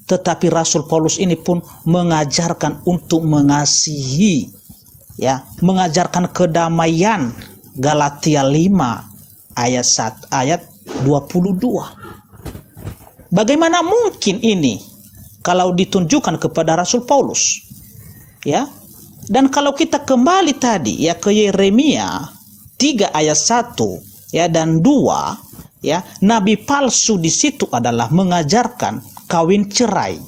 tetapi Rasul Paulus ini pun mengajarkan untuk mengasihi, ya, mengajarkan kedamaian. Galatia 5 ayat 22. Bagaimana mungkin ini kalau ditunjukkan kepada Rasul Paulus? Ya. Dan kalau kita kembali tadi ya ke Yeremia 3 ayat 1 ya dan 2, ya, nabi palsu di situ adalah mengajarkan kawin cerai.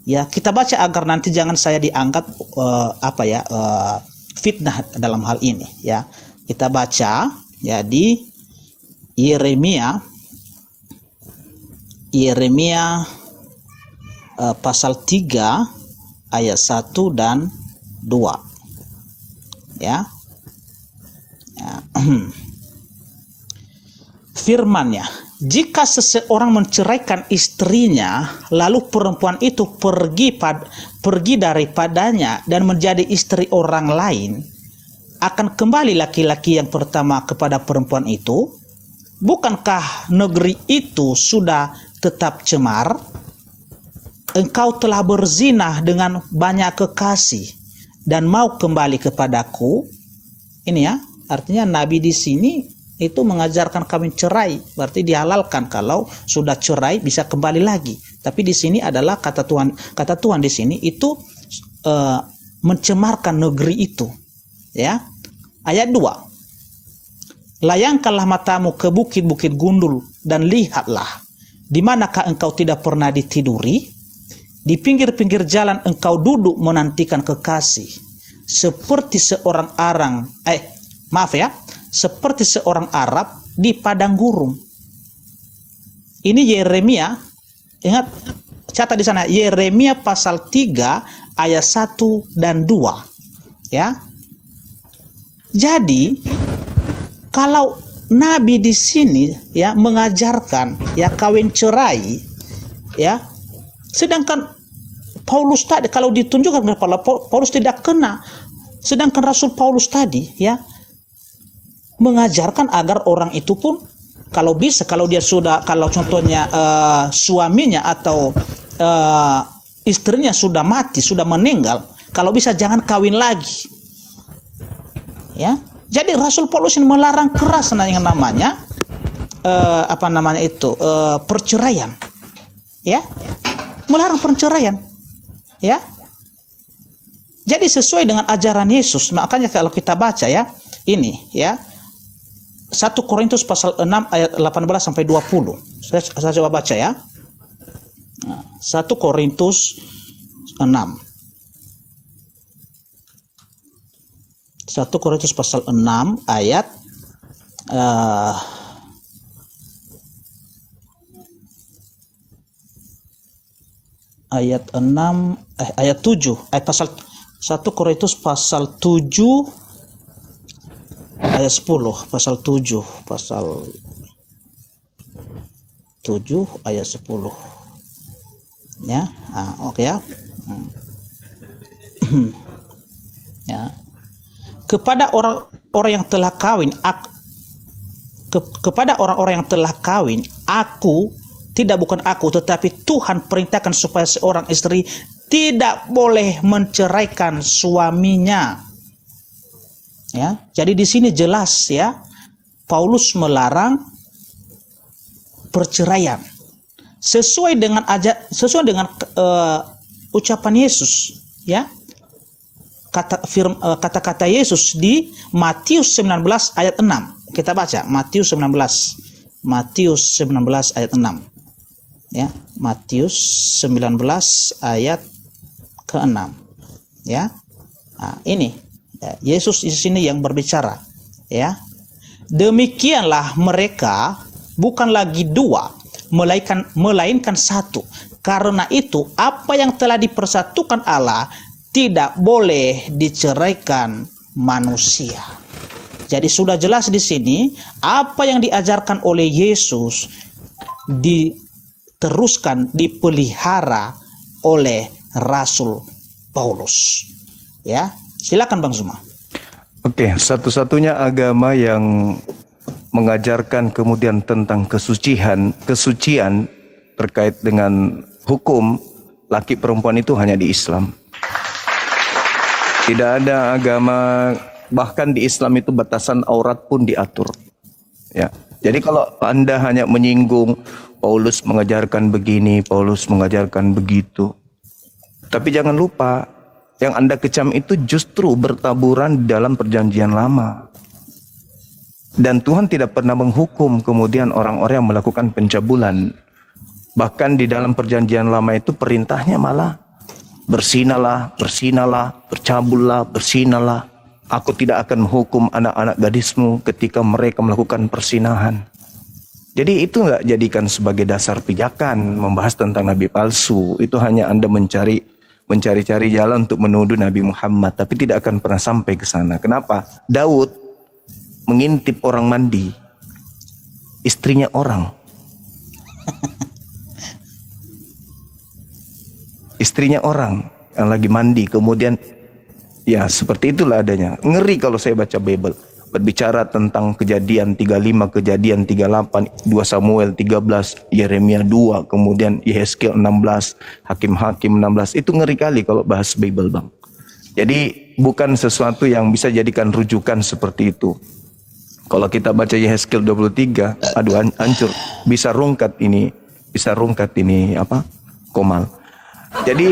Ya, kita baca agar nanti jangan saya dianggap fitnah dalam hal ini, ya. Kita baca ya di Yeremia pasal 3 ayat 1 dan 2. Ya. Firman-Nya, jika seseorang menceraikan istrinya, lalu perempuan itu pergi daripadanya dan menjadi istri orang lain, akan kembali laki-laki yang pertama kepada perempuan itu? Bukankah negeri itu sudah tetap cemar? Engkau telah berzina dengan banyak kekasih dan mau kembali kepadaku. Ini ya, artinya nabi di sini itu mengajarkan kawin cerai, berarti dihalalkan kalau sudah cerai bisa kembali lagi. Tapi di sini adalah kata Tuhan di sini itu mencemarkan negeri itu. Ya. Ayat 2. Layangkanlah matamu ke bukit-bukit gundul dan lihatlah, di manakah engkau tidak pernah ditiduri? Di pinggir-pinggir jalan engkau duduk menantikan kekasih, seperti seorang seperti seorang Arab di padang gurun. Ini Yeremia, ingat, catat di sana, Yeremia pasal 3 ayat 1 dan 2. Ya. Jadi kalau nabi di sini ya mengajarkan ya kawin cerai, ya, sedangkan Paulus tadi kalau ditunjukkan kepada Paulus tidak kena, sedangkan Rasul Paulus tadi ya mengajarkan agar orang itu pun kalau bisa, kalau contohnya suaminya atau istrinya sudah mati, sudah meninggal, kalau bisa jangan kawin lagi. Ya, jadi Rasul Paulus ini melarang keras yang namanya perceraian. Ya, melarang perceraian. Ya, jadi sesuai dengan ajaran Yesus. Makanya kalau kita baca ya, ini ya 1 Korintus pasal 6 ayat 18 sampai 20. Saya coba baca ya. 1 Korintus 6. 1 Korintus pasal 6 ayat ayat 7 pasal 1 Korintus pasal 7 ayat 10, pasal 7 ayat 10. Ya. Oke ya. Ya. Kepada orang-orang yang telah kawin, bukan aku, tetapi Tuhan perintahkan supaya seorang istri tidak boleh menceraikan suaminya. Ya, jadi di sini jelas ya, Paulus melarang perceraian sesuai dengan ucapan Yesus, ya. Kata-kata Yesus di Matius 19 ayat 6. Kita baca Matius 19 ayat 6. Ya, Matius 19 ayat ke-6. Ya. Nah, ini ya, Yesus di sini yang berbicara, ya. Demikianlah mereka bukan lagi dua, melainkan satu. Karena itu apa yang telah dipersatukan Allah tidak boleh diceraikan manusia. Jadi sudah jelas di sini apa yang diajarkan oleh Yesus diteruskan, dipelihara oleh Rasul Paulus. Ya, silakan Bang Zuma. Oke, satu-satunya agama yang mengajarkan kemudian tentang kesucian terkait dengan hukum laki perempuan itu hanya di Islam. Tidak ada agama, bahkan di Islam itu batasan aurat pun diatur. Ya. Jadi kalau Anda hanya menyinggung Paulus mengajarkan begini, Paulus mengajarkan begitu. Tapi jangan lupa, yang Anda kecam itu justru bertaburan di dalam perjanjian lama. Dan Tuhan tidak pernah menghukum kemudian orang-orang yang melakukan pencabulan. Bahkan di dalam perjanjian lama itu perintahnya malah bersinalah, bercabullah, bersinalah. Aku tidak akan menghukum anak-anak gadismu ketika mereka melakukan persinahan. Jadi itu enggak jadikan sebagai dasar pijakan membahas tentang nabi palsu. Itu hanya Anda mencari-cari jalan untuk menuduh Nabi Muhammad, tapi tidak akan pernah sampai ke sana. Kenapa? Daud mengintip orang mandi, istrinya orang. Istrinya orang yang lagi mandi, kemudian ya seperti itulah adanya. Ngeri kalau saya baca Bible. Berbicara tentang kejadian 35, kejadian 38, 2 Samuel 13, Yeremia 2, kemudian Yehezkiel 16, Hakim-Hakim 16. Itu ngeri kali kalau bahas Bible, Bang. Jadi bukan sesuatu yang bisa jadikan rujukan seperti itu. Kalau kita baca Yehezkiel 23, aduh hancur. Bisa rungkat ini Komal. Jadi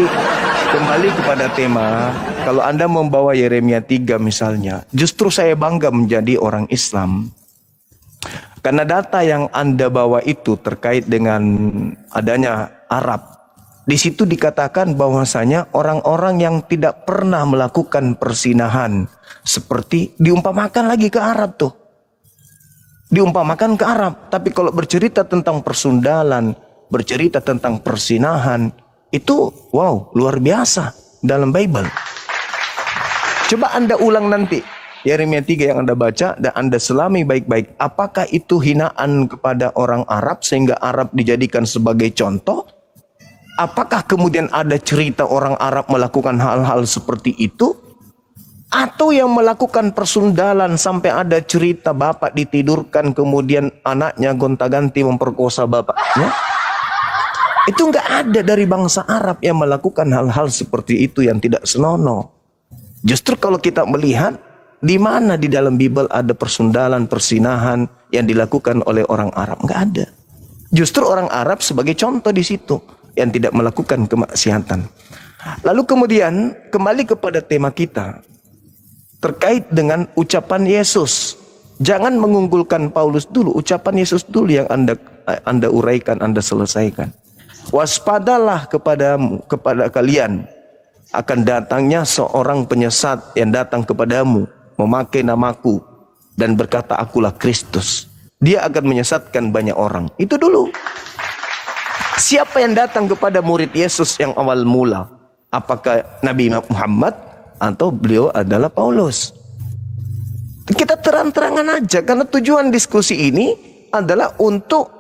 kembali kepada tema, kalau Anda membawa Yeremia 3 misalnya, justru saya bangga menjadi orang Islam. Karena data yang Anda bawa itu terkait dengan adanya Arab. Di situ dikatakan bahwasanya orang-orang yang tidak pernah melakukan persinahan seperti diumpamakan lagi ke Arab tuh. Diumpamakan ke Arab. Tapi kalau bercerita tentang persundalan, bercerita tentang persinahan, itu wow, luar biasa dalam Bible. Coba Anda ulang nanti Yeremia 3 yang Anda baca dan Anda selami baik-baik. Apakah itu hinaan kepada orang Arab sehingga Arab dijadikan sebagai contoh? Apakah kemudian ada cerita orang Arab melakukan hal-hal seperti itu? Atau yang melakukan persundalan sampai ada cerita bapak ditidurkan kemudian anaknya gonta-ganti memperkosa bapaknya? Itu enggak ada dari bangsa Arab yang melakukan hal-hal seperti itu yang tidak senonoh. Justru kalau kita melihat di mana di dalam Bible ada persundalan, persinahan yang dilakukan oleh orang Arab, enggak ada. Justru orang Arab sebagai contoh di situ yang tidak melakukan kemaksiatan. Lalu kemudian kembali kepada tema kita terkait dengan ucapan Yesus. Jangan mengunggulkan Paulus dulu, ucapan Yesus dulu yang Anda uraikan, Anda selesaikan. Waspadalah kepada kalian akan datangnya seorang penyesat yang datang kepadamu memakai namaku dan berkata akulah Kristus. Dia akan menyesatkan banyak orang. Itu dulu. Siapa yang datang kepada murid Yesus yang awal mula? Apakah Nabi Muhammad atau beliau adalah Paulus? Kita terang-terangan aja karena tujuan diskusi ini adalah untuk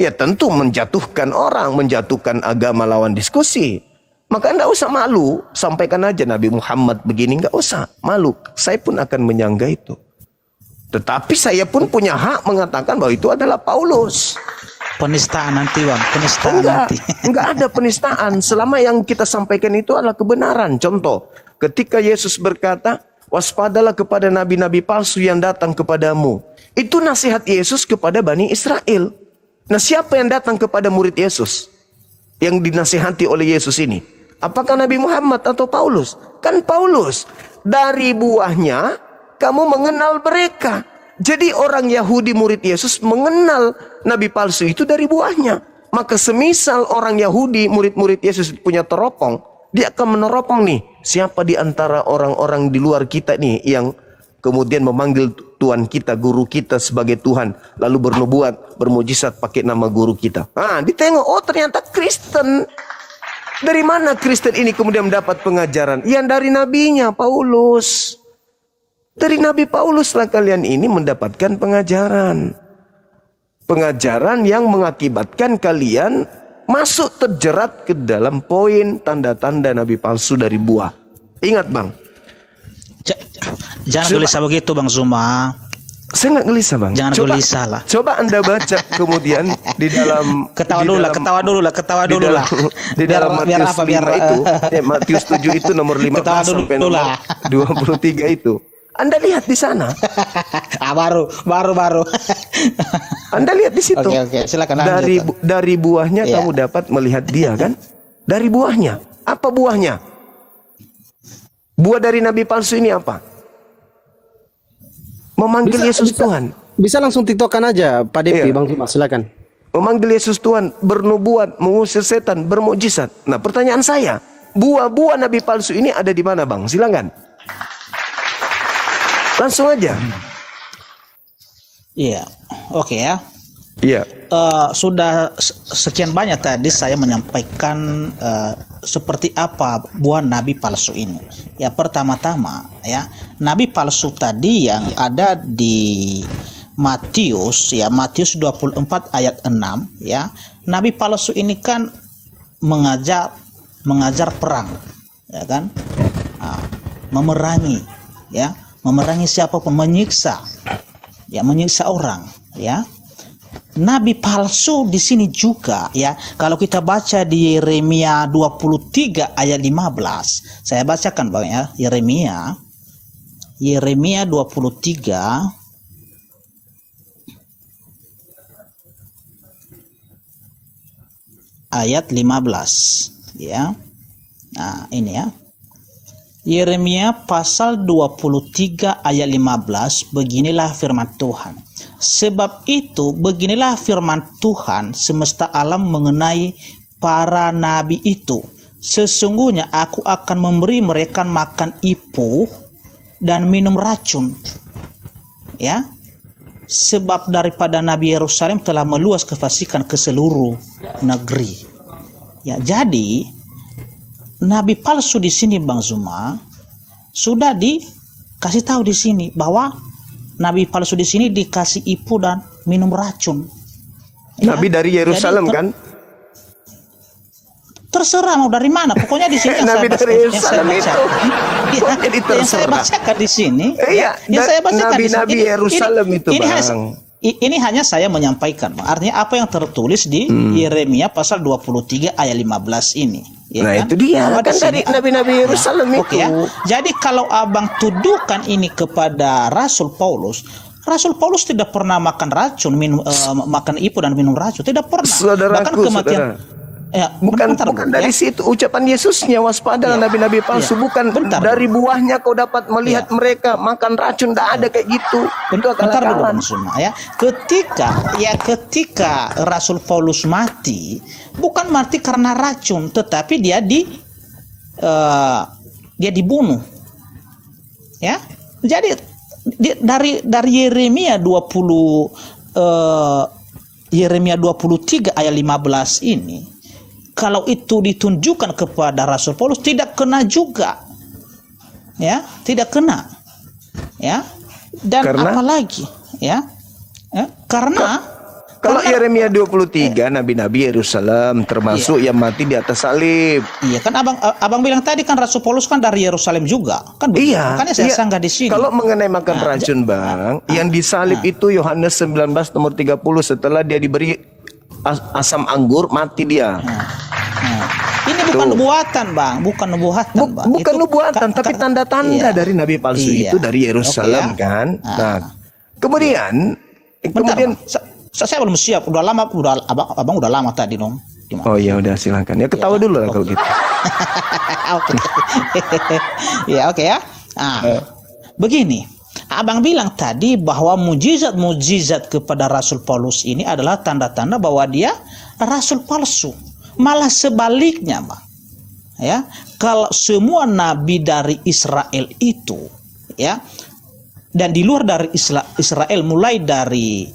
ya tentu menjatuhkan orang, menjatuhkan agama lawan diskusi. Maka enggak usah malu, sampaikan aja Nabi Muhammad begini, enggak usah malu. Saya pun akan menyangga itu. Tetapi saya pun punya hak mengatakan bahwa itu adalah Paulus. Penistaan nanti, Bang, penistaan nanti. Enggak ada penistaan selama yang kita sampaikan itu adalah kebenaran. Contoh, ketika Yesus berkata, waspadalah kepada nabi-nabi palsu yang datang kepadamu. Itu nasihat Yesus kepada Bani Israel. Nah, siapa yang datang kepada murid Yesus yang dinasihati oleh Yesus ini? Apakah Nabi Muhammad atau Paulus? Kan Paulus. Dari buahnya kamu mengenal mereka. Jadi orang Yahudi murid Yesus mengenal Nabi palsu itu dari buahnya. Maka semisal orang Yahudi murid-murid Yesus punya teropong, dia akan meneropong nih. Siapa di antara orang-orang di luar kita nih yang kemudian memanggil Tuhan kita, guru kita sebagai Tuhan, lalu bernubuat, bermujizat pakai nama guru kita. Ditengok, oh ternyata Kristen. Dari mana Kristen ini kemudian mendapat pengajaran? Yang dari nabinya Paulus. Dari Nabi Paulus lah kalian ini mendapatkan pengajaran. Pengajaran yang mengakibatkan kalian masuk terjerat ke dalam poin tanda-tanda nabi palsu dari buah. Ingat, Bang. Jangan gelisah begitu, Bang Zuma. Saya nggak gelisah, Bang. Jangan gelisah lah. Coba Anda baca kemudian di dalam Ketawa dulu lah. Di dalam Matius 5 itu, Matius 7 itu nomor 15 sampai nomor 23 itu. Anda lihat di sana. baru. Anda lihat di situ. Oke, silakan lanjut. Dari buahnya kamu dapat melihat dia, kan? Dari buahnya. Apa buahnya? Buah dari nabi palsu ini apa? Memanggil Yesus Tuhan. Bisa langsung tiktokan aja, Pak Depi, Bang Zuma, silakan. Memanggil Yesus Tuhan, bernubuat, mengusir setan, bermukjizat. Nah, pertanyaan saya, buah-buah nabi palsu ini ada di mana, Bang? Silakan. Langsung aja. Iya, oke ya. Iya. Sudah sekian banyak tadi saya menyampaikan seperti apa buah nabi palsu ini. Ya, pertama-tama ya, nabi palsu tadi yang ada di Matius 24 ayat 6 ya. Nabi palsu ini kan mengajar perang, ya kan? Memerangi ya. Memerangi siapapun, menyiksa orang, ya. Nabi palsu di sini juga, ya. Kalau kita baca di Yeremia 23 ayat 15, saya bacakan, Bang, ya. Yeremia 23 ayat 15, ya. Nah, ini ya. Yeremia pasal 23 ayat 15, beginilah firman Tuhan. Sebab itu beginilah firman Tuhan semesta alam mengenai para nabi itu. Sesungguhnya aku akan memberi mereka makan ipuh dan minum racun. Ya. Sebab daripada Nabi Yerusalem telah meluas kefasikan ke seluruh negeri. Ya, jadi nabi palsu di sini, Bang Zuma, sudah dikasih tahu di sini bahwa nabi palsu di sini dikasih ipu dan minum racun. Ya? Nabi dari Yerusalem kan? Terserah mau dari mana, pokoknya di sini Nabi dari Yerusalem itu. Jadi yang saya bacakan di sini. Iya, yang saya bacakan Nabi Yerusalem itu, Bang. Ini hanya saya menyampaikan, Bang. Artinya apa yang tertulis di Yeremia pasal 23 ayat 15 ini. Ya Nah, kan? itu dia. Bahwa Kan dari nabi-nabi Yerusalem itu. Oke, ya. Jadi kalau abang tuduhkan ini kepada Rasul Paulus tidak pernah makan racun, makan ipu dan minum racun, tidak pernah. Saudaraku, bahkan kematian. saudara. Ya, Bukan bentar, dari ya. situ ucapan Yesusnya, waspadalah nabi-nabi palsu. Bukan dari buahnya kau dapat melihat mereka makan racun. Tidak ada kayak gitu. Itu Bentar dulu, akal-akalan. Bang Zuma, ya. Ketika Rasul Paulus mati, bukan mati karena racun, tetapi dia dibunuh. Ya. Jadi dari Yeremia 23 ayat 15 ini, kalau itu ditunjukkan kepada Rasul Paulus tidak kena juga. Ya, tidak kena. Ya. Dan apalagi, ya. Karena kalau Yeremia 23 nabi-nabi Yerusalem termasuk yang mati di atas salib. Iya kan abang bilang tadi kan Rasul Paulus kan dari Yerusalem juga kan. Iya. Makanya saya sanggah di sini. Kalau mengenai makan racun, Bang, yang disalib itu Yohanes 19 nomor 30, setelah dia diberi asam anggur mati dia. Ini bukan nubuatan, Bang, bukan nubuatan, Bang. Bukan nubuatan, tapi tanda-tanda dari nabi palsu itu dari Yerusalem, kan. Nah, kemudian saya belum siap, udah lama, abang udah lama tadi dong. Oh ya udah, silakan. Ya ketawa dulu lah kalau gitu. Oke. Ya, oke ya. Begini, abang bilang tadi bahwa mujizat kepada Rasul Paulus ini adalah tanda-tanda bahwa dia rasul palsu. Malah sebaliknya, Bang. Ya, kalau semua nabi dari Israel itu, ya, dan di luar dari Israel, mulai dari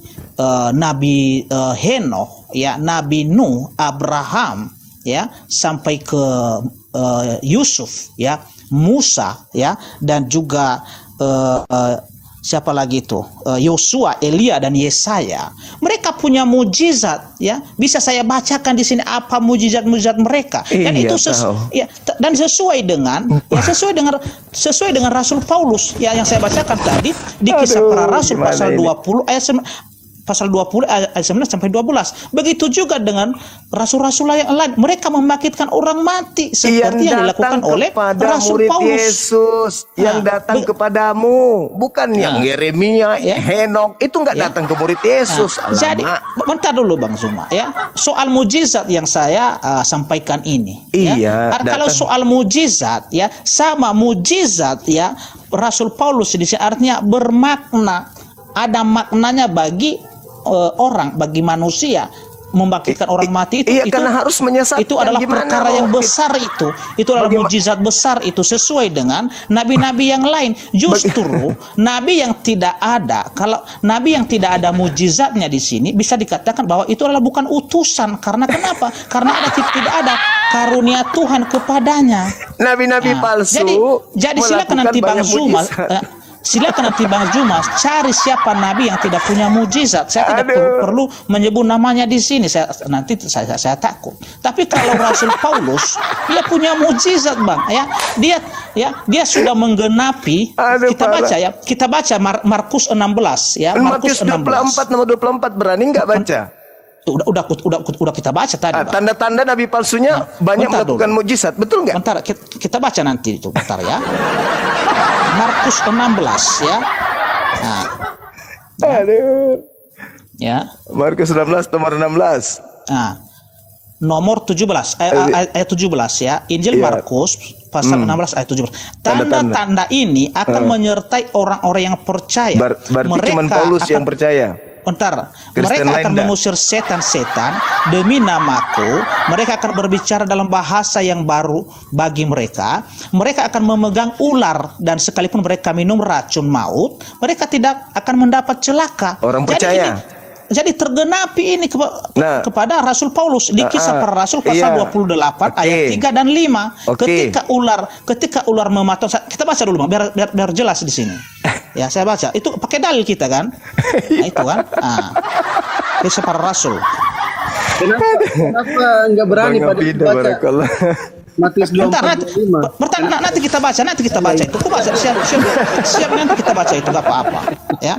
Nabi Henokh, ya, Nabi Nuh, Abraham, ya, sampai ke Yusuf, ya, Musa, ya, dan juga siapa lagi itu? Yosua, Elia dan Yesaya. Mereka punya mujizat, ya. Bisa saya bacakan di sini apa mujizat-mujizat mereka. Dan Iya, itu tahu. dan sesuai dengan sesuai dengan Rasul Paulus, ya, yang saya bacakan tadi di Kisah Aduh, Para Rasul gimana pasal ini? 20 pasal 20 ayat 9 sampai 12. Begitu juga dengan rasul-rasul yang lain. Mereka membangkitkan orang mati seperti yang dilakukan oleh Rasul murid Paulus. Yesus yang datang kepadamu, bukan yang Yeremia, Henok itu nggak datang ke murid Yesus. Jadi bentar dulu Bang Zuma, ya. Soal mujizat yang saya sampaikan ini, Iya, ya. Kalau datang. soal mujizat, ya, sama mujizat, ya, Rasul Paulus di sini artinya bermakna, ada maknanya bagi orang, bagi manusia. Membangkitkan orang mati itu, karena harus menyesatkan. itu adalah Gimana, perkara yang Om? besar, itu adalah mujizat besar, itu sesuai dengan nabi-nabi yang lain. Justru nabi yang tidak ada, kalau nabi yang tidak ada mujizatnya di sini bisa dikatakan bahwa itu adalah bukan utusan. Karena kenapa? Karena tidak ada karunia Tuhan kepadanya. Nabi-nabi palsu. Jadi silakan nanti Bang Zuma, silakan nanti Bang Zuma cari siapa nabi yang tidak punya mujizat. Saya tidak perlu menyebut namanya di sini. Saya takut. Tapi kalau Rasul Paulus, dia punya mujizat, Bang. Dia sudah menggenapi. Kita baca Markus 16, ya. Markus 24 nomor 24, berani nggak baca? Udah kita baca tadi. Tanda-tanda nabi palsunya banyak melakukan mujizat, betul nggak? Bentar, kita baca nanti itu, bentar ya. Markus 16, ya. Nah, ya. Markus 16 nomor 16. Nah, nomor 17 ayat 17, ya. Injil Markus pasal 16 ayat 17. Tanda-tanda ini akan menyertai orang-orang yang percaya. Berarti cuma Paulus yang percaya. Bentar, Kristen mereka akan lain mengusir setan-setan demi namaku. Mereka akan berbicara dalam bahasa yang baru bagi mereka. Mereka akan memegang ular, dan sekalipun mereka minum racun maut, mereka tidak akan mendapat celaka. Orang percaya. Jadi tergenapi ini kepada Rasul Paulus di Kisah Para Rasul pasal 28 ayat 3 dan 5. Ketika ular mematok, kita baca dulu Bang, biar jelas di sini. Ya, saya baca. Itu pakai dalil kita kan? Nah, itu kan. Kisah Para Rasul. Kenapa nggak berani pada baca Matius 24:5? Nanti kita baca itu. Aku baca siap nanti kita baca itu, enggak apa-apa. Ya.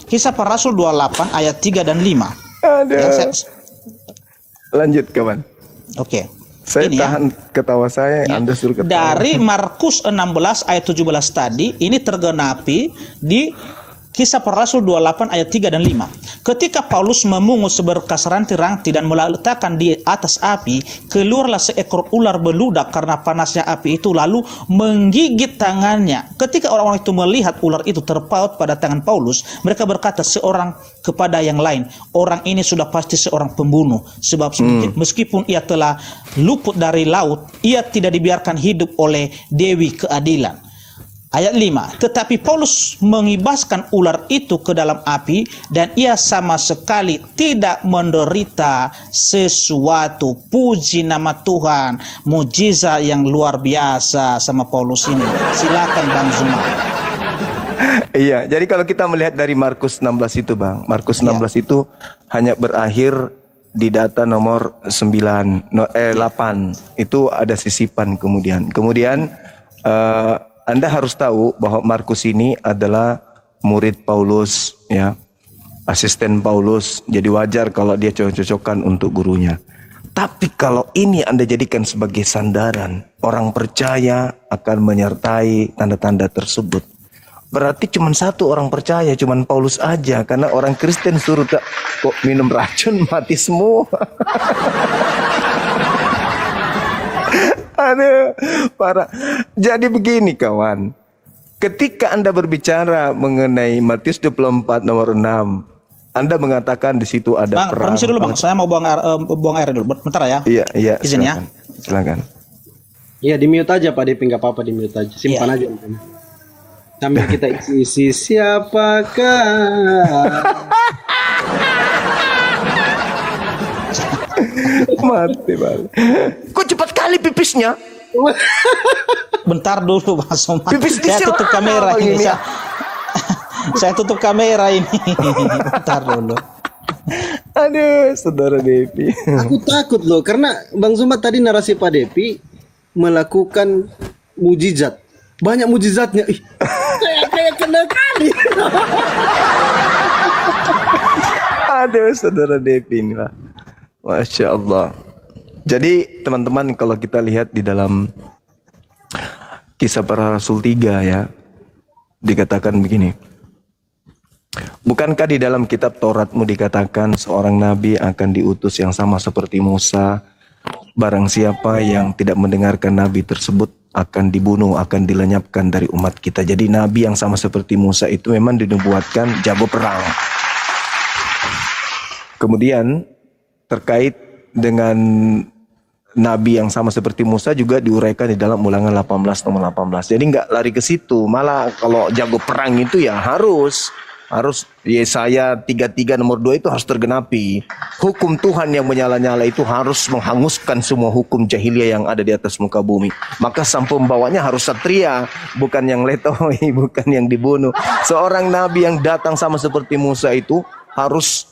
Kisah Para Rasul 28 ayat 3 dan 5. Ya, lanjut kawan. Oke. Saya ini tahan ketawa saya, Anda suruh ketawa. Dari Markus 16 ayat 17 tadi, ini tergenapi di Kisah Para Rasul 28 ayat 3 dan 5. Ketika Paulus memungut seberkas ranti-ranti dan meletakkan di atas api, keluarlah seekor ular beludak karena panasnya api itu, lalu menggigit tangannya. Ketika orang-orang itu melihat ular itu terpaut pada tangan Paulus, mereka berkata seorang kepada yang lain, orang ini sudah pasti seorang pembunuh, sebab meskipun ia telah luput dari laut, ia tidak dibiarkan hidup oleh Dewi Keadilan. Ayat 5, tetapi Paulus mengibaskan ular itu ke dalam api, dan ia sama sekali tidak menderita sesuatu. Puji nama Tuhan, mujizat yang luar biasa sama Paulus ini. Silakan Bang Zuma. Iya, jadi kalau kita melihat dari Markus 16 itu Bang, Markus 16 itu hanya berakhir di data nomor 8. Itu ada sisipan kemudian. Anda harus tahu bahwa Markus ini adalah murid Paulus, ya, asisten Paulus. Jadi wajar kalau dia cocok-cocokan untuk gurunya. Tapi kalau ini Anda jadikan sebagai sandaran, orang percaya akan menyertai tanda-tanda tersebut. Berarti cuma satu orang percaya, cuma Paulus aja. Karena orang Kristen suruh kok minum racun mati semua. Aduh, parah. Jadi begini kawan, ketika Anda berbicara mengenai Matius 24 nomor 6, Anda mengatakan di situ ada Bang, perang. permisi dulu Bang, saya mau buang air dulu. Bentar ya. Iya, izin ya. Silakan. Iya, di mute aja Pak Depi, nggak apa-apa, di mute aja. Simpan aja. Sambil kita isi siapakah? Mati balik. Kok cepat kali pipisnya? Bentar dulu Bang Somad. Pipis di Saya tutup kamera ini. Saya tutup kamera ini. Bentar dulu. Aduh, saudara Devi. Aku takut loh, karena Bang Zuma tadi narasi Pak Devi melakukan mujizat. Banyak mujizatnya. Ih, kayak kena kali. Aduh, saudara Devi inilah. Masya Allah. Jadi teman-teman, kalau kita lihat di dalam Kisah Para Rasul 3 ya, dikatakan begini. Bukankah di dalam kitab Tauratmu dikatakan seorang nabi akan diutus yang sama seperti Musa? Barang siapa yang tidak mendengarkan nabi tersebut akan dibunuh, akan dilenyapkan dari umat kita. Jadi nabi yang sama seperti Musa itu memang dinubuatkan jago perang. Kemudian terkait dengan nabi yang sama seperti Musa juga diuraikan di dalam Ulangan 18 nomor 18. Jadi nggak lari ke situ. Malah kalau jago perang itu ya harus Yesaya 33 nomor 2 itu harus tergenapi. Hukum Tuhan yang menyala-nyala itu harus menghanguskan semua hukum jahiliyah yang ada di atas muka bumi. Maka sang pembawanya harus satria, bukan yang letoi, bukan yang dibunuh. Seorang nabi yang datang sama seperti Musa itu harus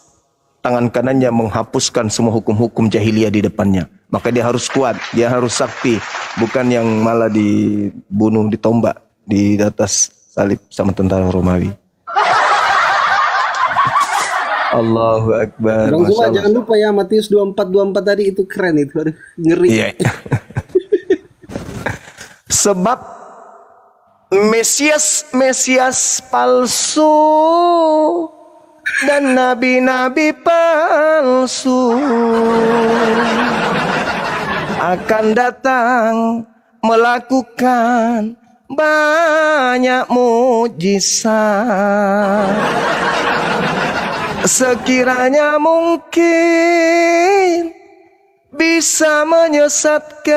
tangan kanannya menghapuskan semua hukum-hukum jahiliyah di depannya. Maka dia harus kuat, dia harus sakti, bukan yang malah dibunuh, ditombak di atas salib sama tentara Romawi. Allahu Akbar. Bang Zuma jangan lupa ya, Matius 24:24 tadi itu keren itu. Aduh, ngeri. Iya. Sebab Mesias palsu dan nabi-nabi palsu akan datang melakukan banyak mujizat. Sekiranya mungkin bisa menyesatkan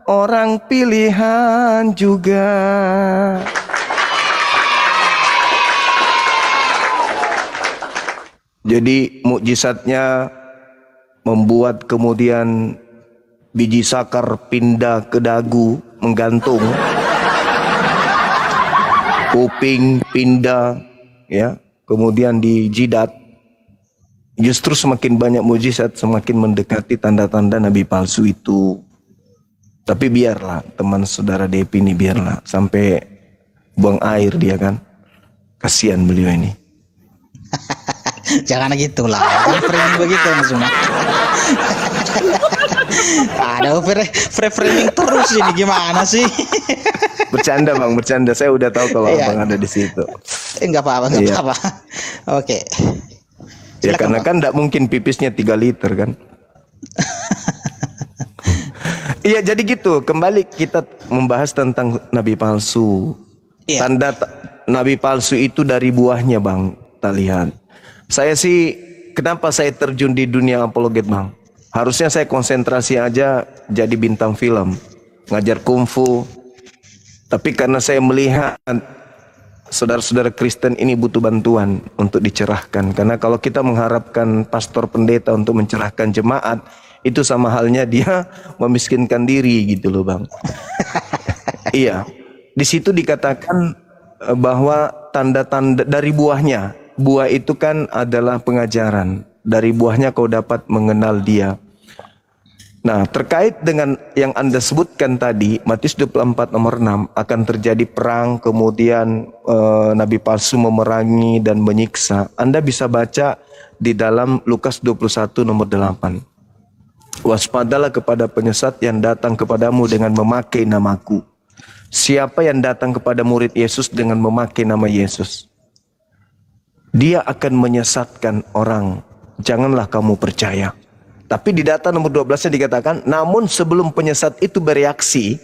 orang pilihan juga. Jadi mukjizatnya membuat kemudian biji sakar pindah ke dagu, menggantung. Kuping pindah, ya. Kemudian di jidat. Justru semakin banyak mujizat, semakin mendekati tanda-tanda nabi palsu itu. Tapi biarlah teman saudara Depi ini, biarlah sampai buang air dia kan. Kasihan beliau ini. Jangan gitu lah. Jangan framing begitu Mas Zuma. Ada framing terus ini, gimana sih? Bercanda Bang, bercanda. Saya udah tahu kalau Iya. Abang ada di situ. Enggak apa-apa, enggak Iya. apa-apa. Oke. Ya Silakan, karena Bang. kan tidak mungkin pipisnya 3 liter kan. Iya, jadi gitu. Kembali kita membahas tentang nabi palsu. Iya. Tanda nabi palsu itu dari buahnya Bang, kita lihat. Saya sih, kenapa saya terjun di dunia apologet Bang? Harusnya saya konsentrasi aja jadi bintang film, ngajar kungfu. Tapi karena saya melihat saudara-saudara Kristen ini butuh bantuan untuk dicerahkan. Karena kalau kita mengharapkan pastor pendeta untuk mencerahkan jemaat, itu sama halnya dia memiskinkan diri gitu loh Bang. Iya, di situ dikatakan bahwa tanda-tanda dari buahnya. Buah itu kan adalah pengajaran. Dari buahnya kau dapat mengenal dia. Nah, terkait dengan yang Anda sebutkan tadi, Matius 24 nomor 6, akan terjadi perang, kemudian nabi palsu memerangi dan menyiksa. Anda bisa baca di dalam Lukas 21 nomor 8. Waspadalah kepada penyesat yang datang kepadamu dengan memakai namaku. Siapa yang datang kepada murid Yesus dengan memakai nama Yesus, dia akan menyesatkan orang. Janganlah kamu percaya. Tapi di data nomor 12-nya dikatakan, namun sebelum penyesat itu bereaksi,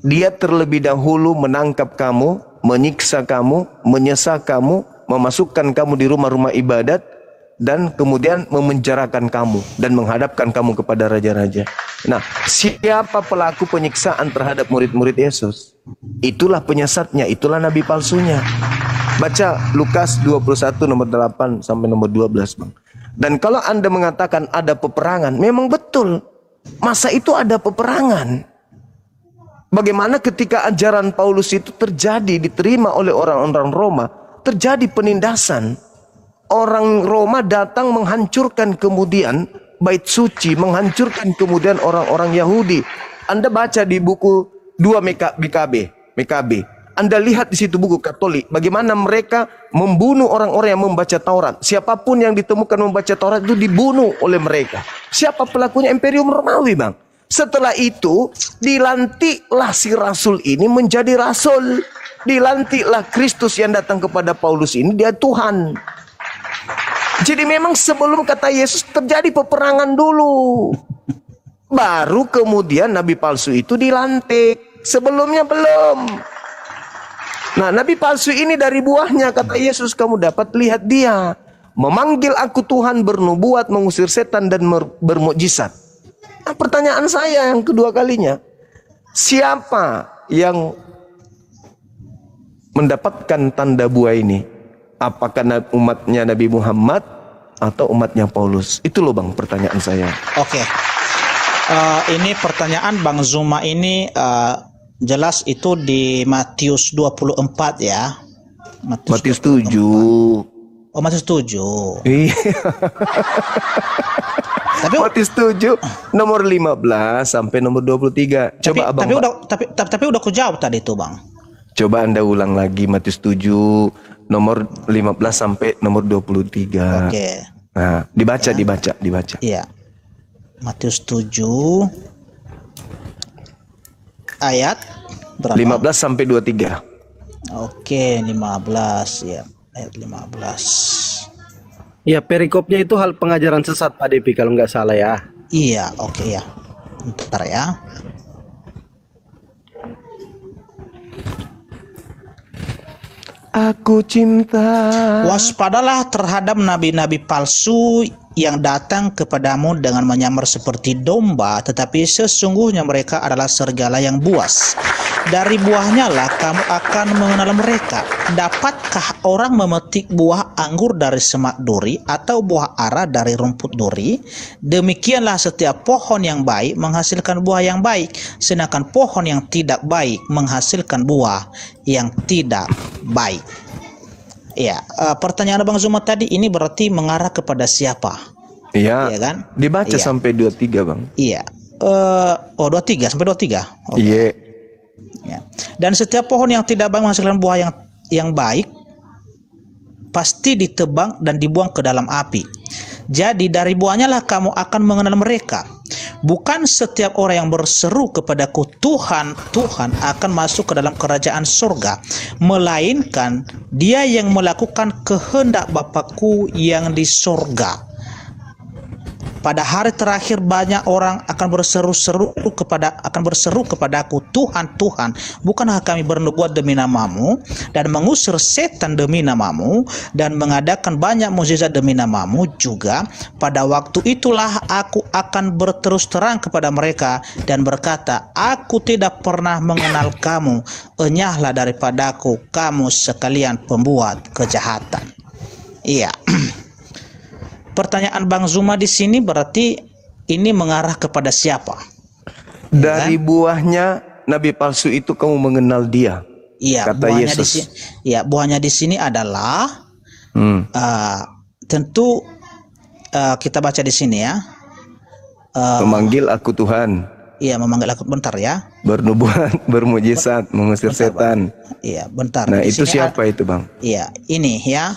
dia terlebih dahulu menangkap kamu, menyiksa kamu, menyesa kamu, memasukkan kamu di rumah-rumah ibadat, dan kemudian memenjarakan kamu dan menghadapkan kamu kepada raja-raja. Nah, siapa pelaku penyiksaan terhadap murid-murid Yesus? Itulah penyesatnya, itulah nabi palsunya. Baca Lukas 21 nomor 8 sampai nomor 12 Bang. Dan kalau Anda mengatakan ada peperangan, memang betul. Masa itu ada peperangan. Bagaimana ketika ajaran Paulus itu terjadi, diterima oleh orang-orang Roma, terjadi penindasan. Orang Roma datang menghancurkan kemudian bait suci, menghancurkan kemudian orang-orang Yahudi. Anda baca di buku 2 MKB. Anda lihat di situ buku Katolik, bagaimana mereka membunuh orang-orang yang membaca Taurat. Siapapun yang ditemukan membaca Taurat itu dibunuh oleh mereka. Siapa pelakunya? Imperium Romawi, Bang. Setelah itu dilantiklah si rasul ini menjadi rasul. Dilantiklah Kristus yang datang kepada Paulus ini, dia Tuhan. Jadi memang sebelum kata Yesus terjadi peperangan dulu. Baru kemudian nabi palsu itu dilantik. Sebelumnya belum. Nah, nabi palsu ini dari buahnya kata Yesus kamu dapat lihat dia. Memanggil aku Tuhan, bernubuat, mengusir setan dan bermukjizat. Nah, pertanyaan saya yang kedua kalinya, siapa yang mendapatkan tanda buah ini? Apakah umatnya Nabi Muhammad atau umatnya Paulus? Itu loh Bang pertanyaan saya. Oke. Ini pertanyaan Bang Zuma ini jelas itu di Matius 24 ya. Matius 7. Oh, Matius 7. Iya. Tapi Matius 7 nomor 15 sampai nomor 23. Coba Abang. Tapi udah aku jawab tadi tuh, Bang. Coba Anda ulang lagi Matius 7 nomor 15 sampai nomor 23. Oke. Nah, dibaca. Iya. Matius 7 ayat berapa? 15 sampai 23. Oke, 15 ya. Ayat 15. Ya, perikopnya itu hal pengajaran sesat Pak Depi kalau nggak salah ya. Iya, oke ya. Bentar ya. Aku cinta. Waspadalah terhadap nabi-nabi palsu yang datang kepadamu dengan menyamar seperti domba, tetapi sesungguhnya mereka adalah serigala yang buas. Dari buahnya lah kamu akan mengenal mereka. Dapatkah orang memetik buah anggur dari semak duri atau buah ara dari rumput duri? Demikianlah setiap pohon yang baik menghasilkan buah yang baik, sedangkan pohon yang tidak baik menghasilkan buah yang tidak baik. Ya, pertanyaan Bang Zuma tadi ini berarti mengarah kepada siapa? Iya, iya kan? Dibaca iya. Sampai 23 Bang. Iya. 23 sampai 23. Okay. Iya. Ya. Dan setiap pohon yang tidak baik menghasilkan buah yang baik pasti ditebang dan dibuang ke dalam api. Jadi dari buahnya lah kamu akan mengenal mereka. Bukan setiap orang yang berseru kepadaku Tuhan, Tuhan akan masuk ke dalam kerajaan surga, melainkan dia yang melakukan kehendak Bapakku yang di surga. Pada hari terakhir banyak orang akan berseru kepadaku, Tuhan, Tuhan, bukankah kami bernubuat demi namamu dan mengusir setan demi namamu dan mengadakan banyak mukjizat demi namamu juga? Pada waktu itulah aku akan berterus terang kepada mereka dan berkata, aku tidak pernah mengenal kamu, enyahlah daripadaku kamu sekalian pembuat kejahatan. Iya. Pertanyaan Bang Zuma di sini berarti ini mengarah kepada siapa? Dari buahnya nabi palsu itu kamu mengenal dia. Iya, kata buahnya Yesus. Buahnya di sini adalah tentu kita baca di sini ya. Memanggil aku Tuhan. Iya, memanggil aku, bentar ya. Bernubuat, bermujizat, mengusir setan. Iya, bentar. Nah, di itu sini siapa itu, Bang? Iya, ini ya.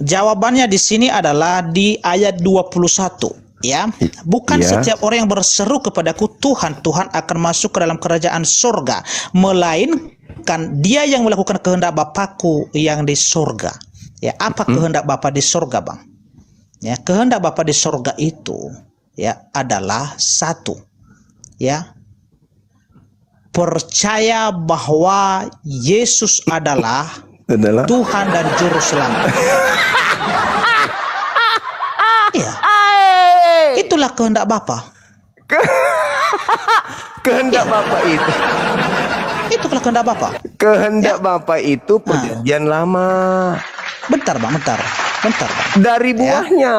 Jawabannya di sini adalah di ayat 21 ya. Bukan setiap orang yang berseru kepadaku Tuhan, Tuhan akan masuk ke dalam kerajaan surga, melainkan dia yang melakukan kehendak Bapakku yang di surga. Ya, apa kehendak Bapa di surga, Bang? Ya, kehendak Bapa di surga itu ya adalah satu. Ya, percaya bahwa Yesus adalah Tuhan dan Juru Selamat. Iya, itulah kehendak Bapa. Kehendak Bapa itu. Itulah kehendak Bapa. Kehendak Bapa itu perjanjian lama. Bentar Bang. Dari buahnya.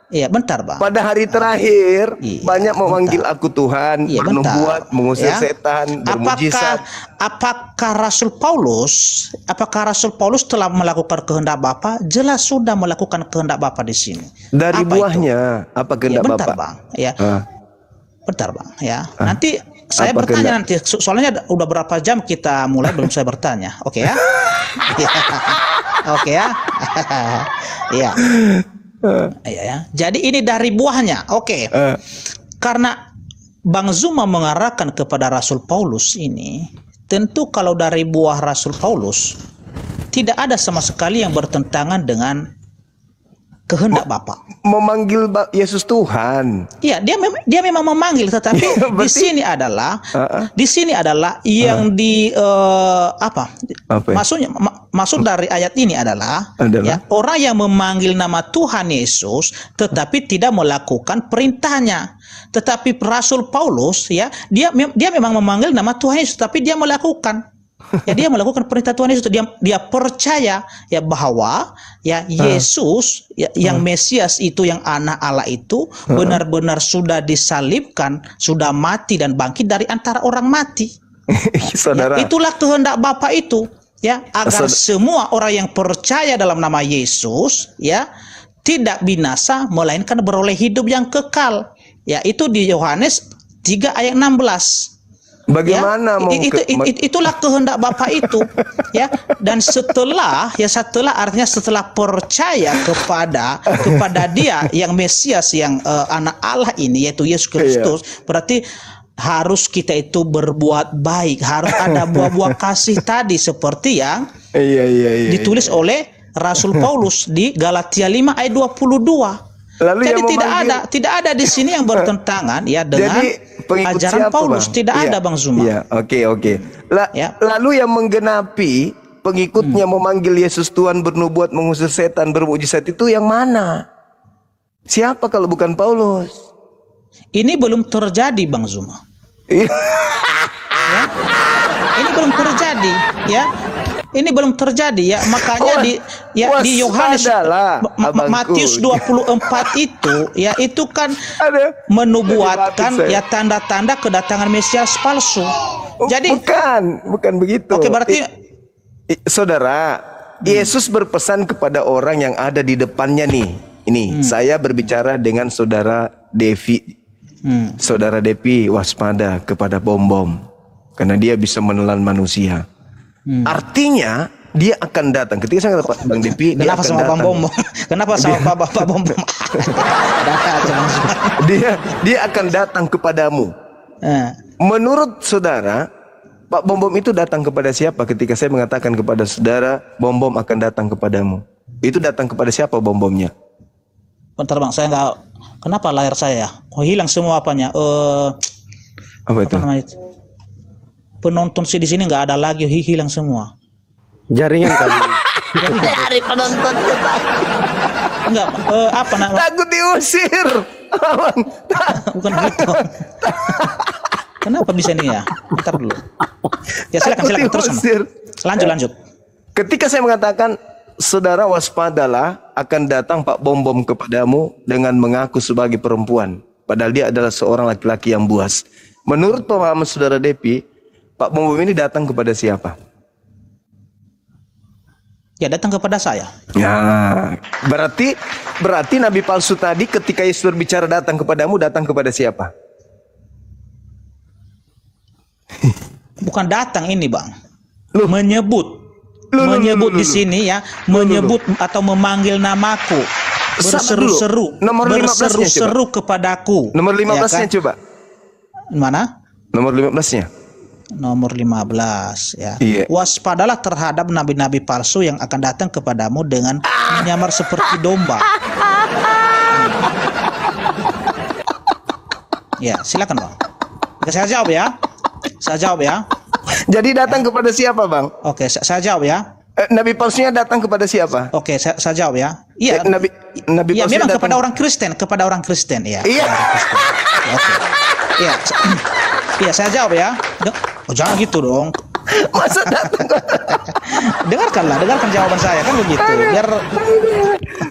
Iya, bentar Bang. Pada hari terakhir Iya, banyak memanggil aku Tuhan, Iya, bernubuat, mengusir Ya. setan, bermujizat. Apakah Rasul Paulus telah melakukan kehendak Bapa? Jelas sudah melakukan kehendak Bapa di sini. Dari Apa buahnya apa itu? Ya, kehendak bentar Bapak? Bang. Ya. Ah. Bentar Bang, ya. Nanti saya Apa bertanya kehendak? nanti. Soalnya udah berapa jam kita mulai belum saya bertanya. Oke ya? Ya. Oke ya? Iya. Iya ya. Jadi ini dari buahnya. Oke. Karena Bang Zuma mengarahkan kepada Rasul Paulus ini, tentu kalau dari buah Rasul Paulus tidak ada sama sekali yang bertentangan dengan kehendak Bapa. Memanggil Yesus Tuhan. Iya, dia memang memanggil, tetapi di Berarti- sini adalah yang apa Apa ya? maksudnya maksud dari ayat ini adalah Adalah? ya, orang yang memanggil nama Tuhan Yesus tetapi tidak melakukan perintahnya. Tetapi Rasul Paulus ya, dia memang memanggil nama Tuhan Yesus tapi dia melakukan. Ya, dia melakukan perintah Tuhan Yesus. Dia percaya ya bahwa ya Yesus ya, yang Mesias itu, yang anak Allah itu benar-benar sudah disalibkan, sudah mati dan bangkit dari antara orang mati. Saudara. Ya, itulah kehendak Bapa itu, ya, agar semua orang yang percaya dalam nama Yesus ya tidak binasa melainkan beroleh hidup yang kekal. Ya, itu di Yohanes 3 ayat 16. Bagaimana mau Itulah kehendak Bapa itu, ya. Dan setelah artinya setelah percaya kepada dia yang Mesias, yang anak Allah ini, yaitu Yesus Kristus, berarti harus kita itu berbuat baik, harus ada buah-buah kasih tadi seperti yang ditulis oleh Rasul Paulus di Galatia 5 ayat 22. Lalu Jadi yang tidak ada di sini yang bertentangan ya dengan ajaran Paulus. Tidak ada Bang Zuma. Iya, oke. Ya. Lalu yang menggenapi pengikutnya memanggil Yesus Tuhan, bernubuat, mengusir setan, bermujizat itu yang mana? Siapa kalau bukan Paulus? Ini belum terjadi Bang Zuma. Ya. Ini belum terjadi, ya. Ini belum terjadi ya, makanya di Yohanes Matius 24 itu ya, itu kan menubuatkan ya tanda-tanda kedatangan Mesias palsu. Jadi bukan begitu. Oke, berarti saudara, Yesus berpesan kepada orang yang ada di depannya nih. Ini saya berbicara dengan saudara Devi. Saudara Devi waspada kepada bom-bom karena dia bisa menelan manusia. Artinya dia akan datang. Ketika saya kata Bang Devi, kenapa sama Bang Bom? Kenapa sama Bapak Bom? dia akan datang kepadamu. Menurut saudara, Pak Bom Bom itu datang kepada siapa? Ketika saya mengatakan kepada saudara, Bom Bom akan datang kepadamu, itu datang kepada siapa Bom Bomnya? Bentar Bang, saya nggak. Kenapa layar saya? Oh, hilang semua apanya? Apa itu? Apa namanya itu? Penonton sih di sini nggak ada lagi, hilang semua. Jaringan kali. Dari penonton kita. Enggak, apa namanya? Takut diusir. Bukan gitu. Kenapa bisa ini ya? Bentar dulu. Ya silakan terus sama. Lanjut. Ketika saya mengatakan saudara waspadalah, akan datang Pak Bom Bom kepadamu dengan mengaku sebagai perempuan, padahal dia adalah seorang laki-laki yang buas. Menurut pemahaman saudara Depi, Pak Bom Bom ini datang kepada siapa? Ya, datang kepada saya. Ya, berarti nabi palsu tadi ketika Yesus berbicara datang kepadamu, datang kepada siapa? Bukan datang ini, Bang. Loh. Menyebut di sini ya, menyebut atau memanggil namaku. Berseru-seru. Nomor 15-nya berseru-seru kepadaku. Nomor 15-nya ya kan? coba. Mana? Nomor 15-nya. Nomor 15 ya. Iya. Waspadalah terhadap nabi-nabi palsu yang akan datang kepadamu dengan menyamar seperti domba. Ya, silakan Bang. Oke, saya jawab ya. Jadi datang kepada siapa, Bang? Oke, saya jawab ya. Nabi palsunya datang kepada siapa? Oke, saya jawab ya. Iya. Nabi Ya, palsunya memang datang kepada orang Kristen ya. Iya. Oke. Iya. Iya, saya jawab ya. Oh, jangan gitu dong. Masa datang? Dengarkan jawaban saya kan begitu. Biar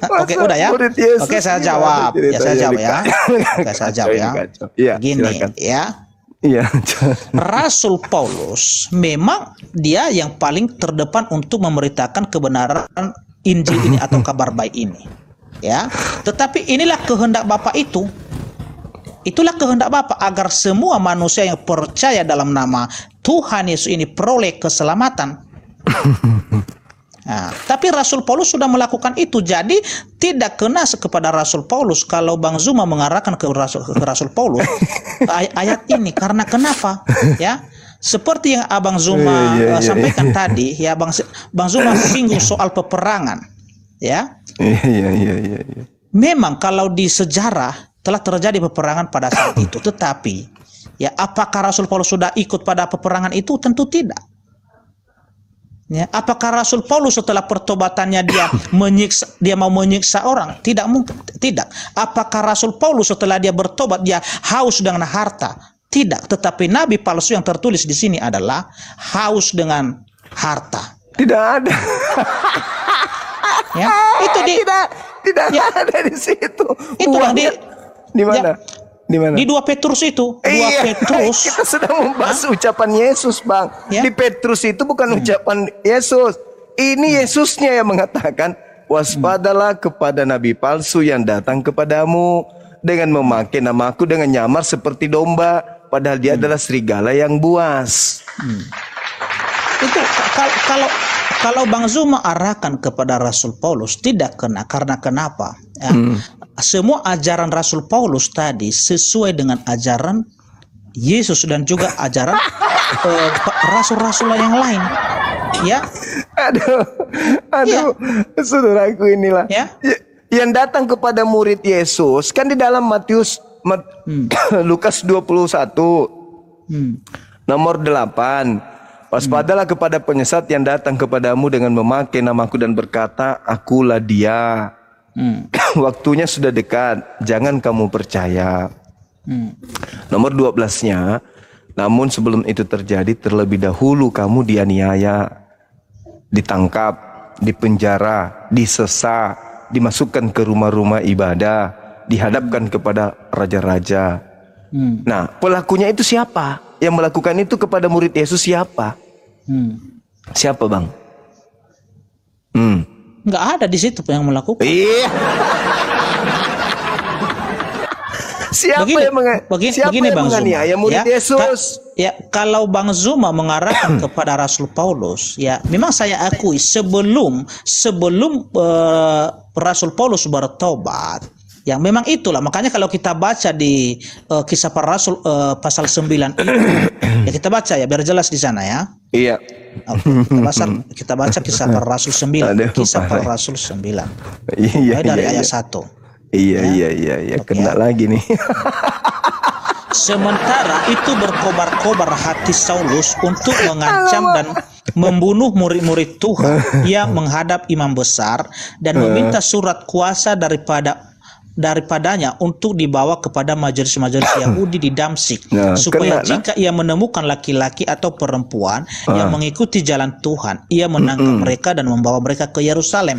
Oke, udah ya. Murid Yesus Oke, saya gimana jawab. Ya, saya ceritanya jawab nih, ya. Kak? Oke, saya jawab ya. Kacau. Iya, Gini silakan. ya. Iya. Rasul Paulus memang dia yang paling terdepan untuk memberitakan kebenaran Injil ini atau kabar baik ini. Ya. Tetapi inilah kehendak Bapa itu. Itulah kehendak Bapa agar semua manusia yang percaya dalam nama Tuhan Yesus ini peroleh keselamatan. Nah, tapi Rasul Paulus sudah melakukan itu, jadi tidak kena kepada Rasul Paulus kalau Bang Zuma mengarahkan ke Rasul Paulus ayat ini. Karena kenapa? Ya, seperti yang Abang Zuma sampaikan tadi, ya Bang Zuma singgung soal peperangan, ya. Iya. Memang kalau di sejarah telah terjadi peperangan pada saat itu, tetapi ya apakah Rasul Paulus sudah ikut pada peperangan itu? Tentu tidak. Ya, apakah Rasul Paulus setelah pertobatannya dia mau menyiksa orang? Tidak mungkin, tidak. Apakah Rasul Paulus setelah dia bertobat dia haus dengan harta? Tidak. Tetapi nabi palsu yang tertulis di sini adalah haus dengan harta. Tidak ada. Ya, itu tidak ya, ada di situ. itulah di mana? Ya, Di mana? di 2 Petrus itu. 2 Petrus. Kita sedang membahas ucapan Yesus, Bang. Ya. Di Petrus itu bukan ucapan Yesus. Ini Yesusnya yang mengatakan, waspadalah kepada nabi palsu yang datang kepadamu dengan memakai namaku dengan nyamar seperti domba, padahal dia adalah serigala yang buas. Itu kalau Bang Zuma arahkan kepada Rasul Paulus tidak kena, karena kenapa? Ya, semua ajaran Rasul Paulus tadi sesuai dengan ajaran Yesus dan juga ajaran rasul-rasul yang lain. Ya. Aduh, saudaraku inilah. Ya. Yang datang kepada murid Yesus kan di dalam Matius Lukas 21 nomor 8. Waspadalah kepada penyesat yang datang kepadamu dengan memakai namaku dan berkata, akulah dia. Waktunya sudah dekat, jangan kamu percaya. Nomor 12-nya, namun sebelum itu terjadi, terlebih dahulu kamu dianiaya, ditangkap, dipenjara, disesa, dimasukkan ke rumah-rumah ibadah, dihadapkan kepada raja-raja. Nah, pelakunya itu siapa? Yang melakukan itu kepada murid Yesus siapa? Siapa, Bang? Nggak ada di situ yang melakukan. Iya. Siapa Begini, yang Bang menganiaya Zuma, murid ya, Yesus? Kalau Bang Zuma mengarahkan kepada Rasul Paulus, ya memang saya akui sebelum Rasul Paulus bertobat, yang memang itulah makanya kalau kita baca di Kisah Para Rasul pasal 9 itu, ya kita baca ya biar jelas di sana ya. Iya. Oke, kita baca Kisah Para Rasul 9. Kisah Para Rasul 9. Iya, dari iya, ayat iya. 1. Iya. Kena lagi nih. Sementara itu berkobar-kobar hati Saulus untuk mengancam dan membunuh murid-murid Tuhan. Ia menghadap imam besar dan meminta surat kuasa daripadanya untuk dibawa kepada majelis-majelis Yahudi di Damsyik, supaya jika ia menemukan laki-laki atau perempuan yang mengikuti jalan Tuhan, ia menangkap mereka dan membawa mereka ke Yerusalem.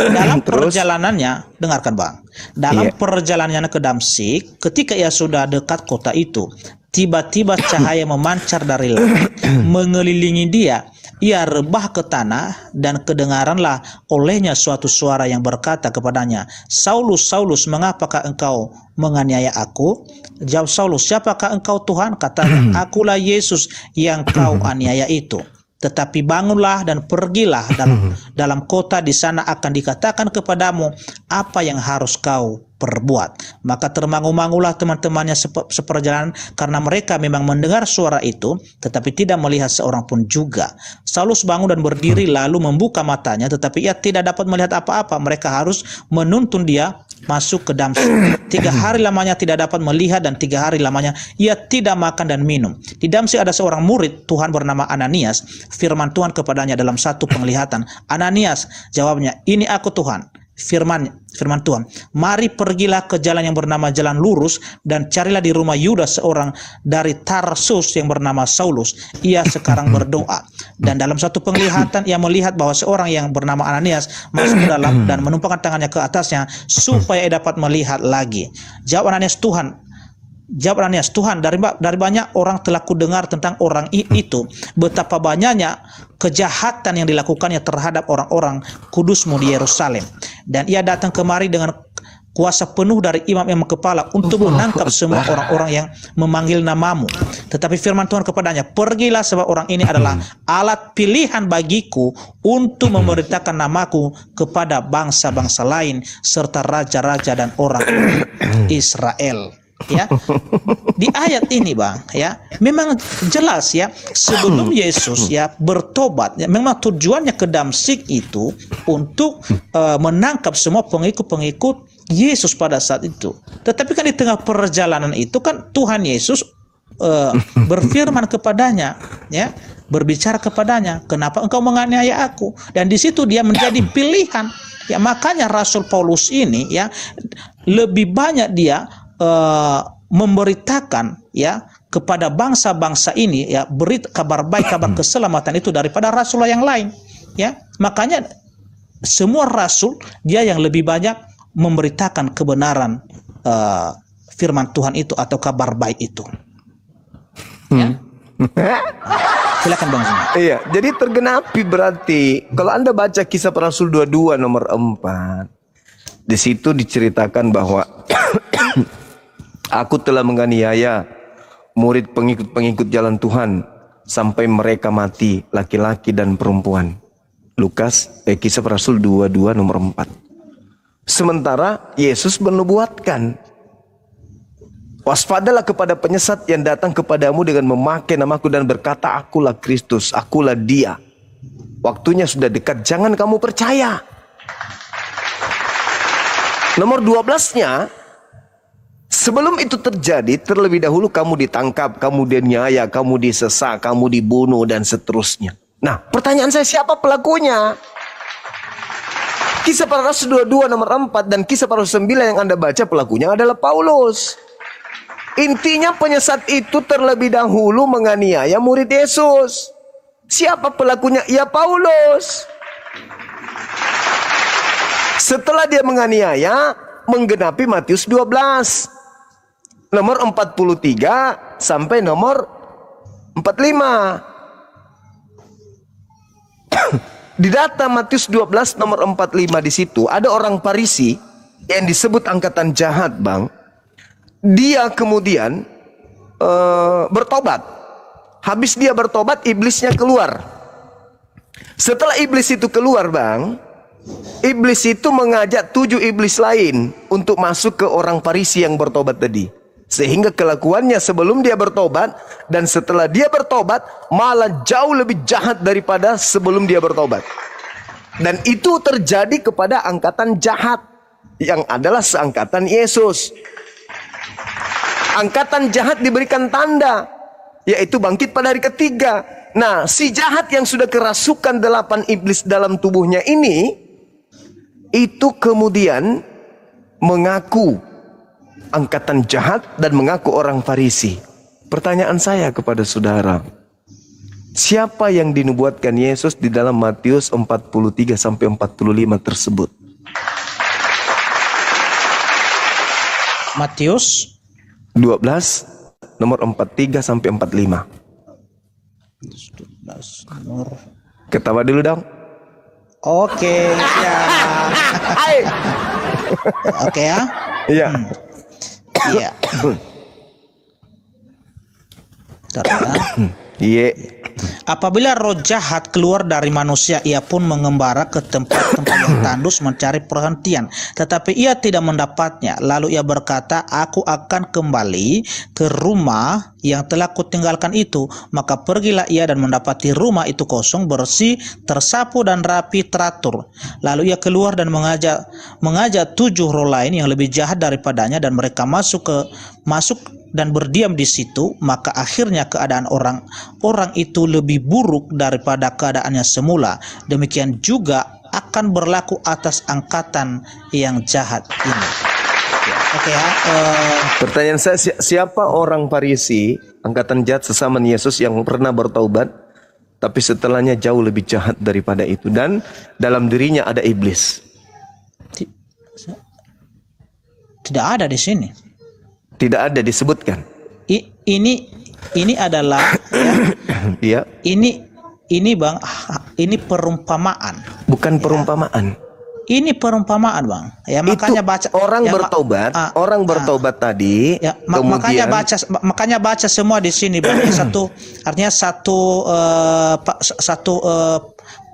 Dalam perjalanannya, dengarkan Bang, dalam perjalanannya ke Damsyik, ketika ia sudah dekat kota itu, tiba-tiba cahaya memancar dari langit mengelilingi dia. Ia rebah ke tanah dan kedengaranlah olehnya suatu suara yang berkata kepadanya, Saulus, Saulus, mengapakah engkau menganiaya aku? Jawab Saulus, siapakah engkau Tuhan? Katanya, akulah Yesus yang kau aniaya itu. Tetapi bangunlah dan pergilah dalam kota, di sana akan dikatakan kepadamu apa yang harus kau perbuat. Maka termangu-mangulah teman-temannya seperjalanan, karena mereka memang mendengar suara itu, tetapi tidak melihat seorang pun juga. Saulus bangun dan berdiri lalu membuka matanya, tetapi ia tidak dapat melihat apa-apa. Mereka harus menuntun dia masuk ke Damsyik. 3 hari lamanya tidak dapat melihat, dan 3 hari lamanya ia tidak makan dan minum. Di Damsyik ada seorang murid Tuhan bernama Ananias. Firman Tuhan kepadanya dalam satu penglihatan, Ananias, jawabnya, ini aku Tuhan. firman Tuhan. Mari pergilah ke jalan yang bernama jalan lurus dan carilah di rumah Yudas seorang dari Tarsus yang bernama Saulus. Ia sekarang berdoa. Dan dalam satu penglihatan ia melihat bahwa seorang yang bernama Ananias masuk ke dalam dan menumpangkan tangannya ke atasnya supaya ia dapat melihat lagi. Jawab Ananias, Tuhan, dari banyak orang telah kudengar tentang orang itu, betapa banyaknya kejahatan yang dilakukannya terhadap orang-orang kudusmu di Yerusalem. Dan ia datang kemari dengan kuasa penuh dari imam-imam kepala untuk menangkap semua orang-orang yang memanggil namamu. Tetapi firman Tuhan kepadanya, pergilah sebab orang ini adalah alat pilihan bagiku untuk memberitakan namaku kepada bangsa-bangsa lain serta raja-raja dan orang Israel. Ya, di ayat ini bang, ya, memang jelas ya, sebelum Yesus ya bertobat, ya, memang tujuannya ke Damsyik itu untuk menangkap semua pengikut-pengikut Yesus pada saat itu. Tetapi kan di tengah perjalanan itu kan Tuhan Yesus berfirman kepadanya, ya, berbicara kepadanya, kenapa engkau menganiaya aku? Dan di situ dia menjadi pilihan. Ya, makanya Rasul Paulus ini ya lebih banyak dia memberitakan ya kepada bangsa-bangsa ini ya kabar baik, kabar keselamatan itu daripada rasul yang lain ya. Makanya semua rasul dia yang lebih banyak memberitakan kebenaran firman Tuhan itu atau kabar baik itu. Ya. Silakan Bang Zuma. Iya, jadi tergenapi berarti kalau Anda baca Kisah Para Rasul 22 nomor 4, di situ diceritakan bahwa aku telah menganiaya murid pengikut-pengikut jalan Tuhan sampai mereka mati, laki-laki dan perempuan. Kisah Para Rasul 22 nomor 4. Sementara Yesus menubuatkan, waspadalah kepada penyesat yang datang kepadamu dengan memakai namaku dan berkata, akulah Kristus, akulah dia. Waktunya sudah dekat, jangan kamu percaya. Nomor 12-nya, sebelum itu terjadi, terlebih dahulu kamu ditangkap, kamu dianiaya, kamu disesat, kamu dibunuh, dan seterusnya. Nah, pertanyaan saya, siapa pelakunya? Kisah Para Rasul 22 nomor 4 dan Kisah Para Rasul 9 yang Anda baca, pelakunya adalah Paulus. Intinya penyesat itu terlebih dahulu menganiaya murid Yesus. Siapa pelakunya? Ya Paulus. Setelah dia menganiaya, menggenapi Matius 12 nomor 43 sampai nomor 45. Di data Matius 12 nomor 45 di situ ada orang Farisi yang disebut angkatan jahat, Bang. Dia kemudian bertobat. Habis dia bertobat, iblisnya keluar. Setelah iblis itu keluar, Bang, iblis itu mengajak 7 iblis lain untuk masuk ke orang Farisi yang bertobat tadi. Sehingga kelakuannya sebelum dia bertobat dan setelah dia bertobat malah jauh lebih jahat daripada sebelum dia bertobat. Dan itu terjadi kepada angkatan jahat yang adalah seangkatan Yesus. Angkatan jahat diberikan tanda, yaitu bangkit pada hari ketiga. Nah, si jahat yang sudah kerasukan 8 iblis dalam tubuhnya ini, itu kemudian mengaku angkatan jahat dan mengaku orang Farisi. Pertanyaan saya kepada saudara, siapa yang dinubuatkan Yesus di dalam Matius 43 sampai 45 tersebut? Matius 12 nomor 43 sampai 45. 12 nomor. Ketawa dulu dong. Oke, ya. Oke ya. Iya. Iya. Iya. Apabila roh jahat keluar dari manusia, ia pun mengembara ke tempat-tempat yang tandus mencari perhentian. Tetapi ia tidak mendapatnya. Lalu ia berkata, aku akan kembali ke rumah yang telah kutinggalkan itu. Maka pergilah ia dan mendapati rumah itu kosong, bersih, tersapu dan rapi teratur. Lalu ia keluar dan mengajak 7 roh lain yang lebih jahat daripadanya, dan mereka masuk dan berdiam di situ. Maka akhirnya keadaan orang itu lebih buruk daripada keadaannya semula. Demikian juga akan berlaku atas angkatan yang jahat ini. Oke ya. Pertanyaan saya, siapa orang Farisi, angkatan jahat sesama Yesus yang pernah bertaubat, tapi setelahnya jauh lebih jahat daripada itu, dan dalam dirinya ada iblis? Tidak ada di sini. Tidak ada disebutkan. Ini adalah Iya. Ini Bang, ini perumpamaan. Bukan perumpamaan. Ini perumpamaan Bang. Ya makanya Itu baca orang ya, bertobat, orang bertobat tadi. Ya, kemudian makanya baca semua di sini Bang. Artinya satu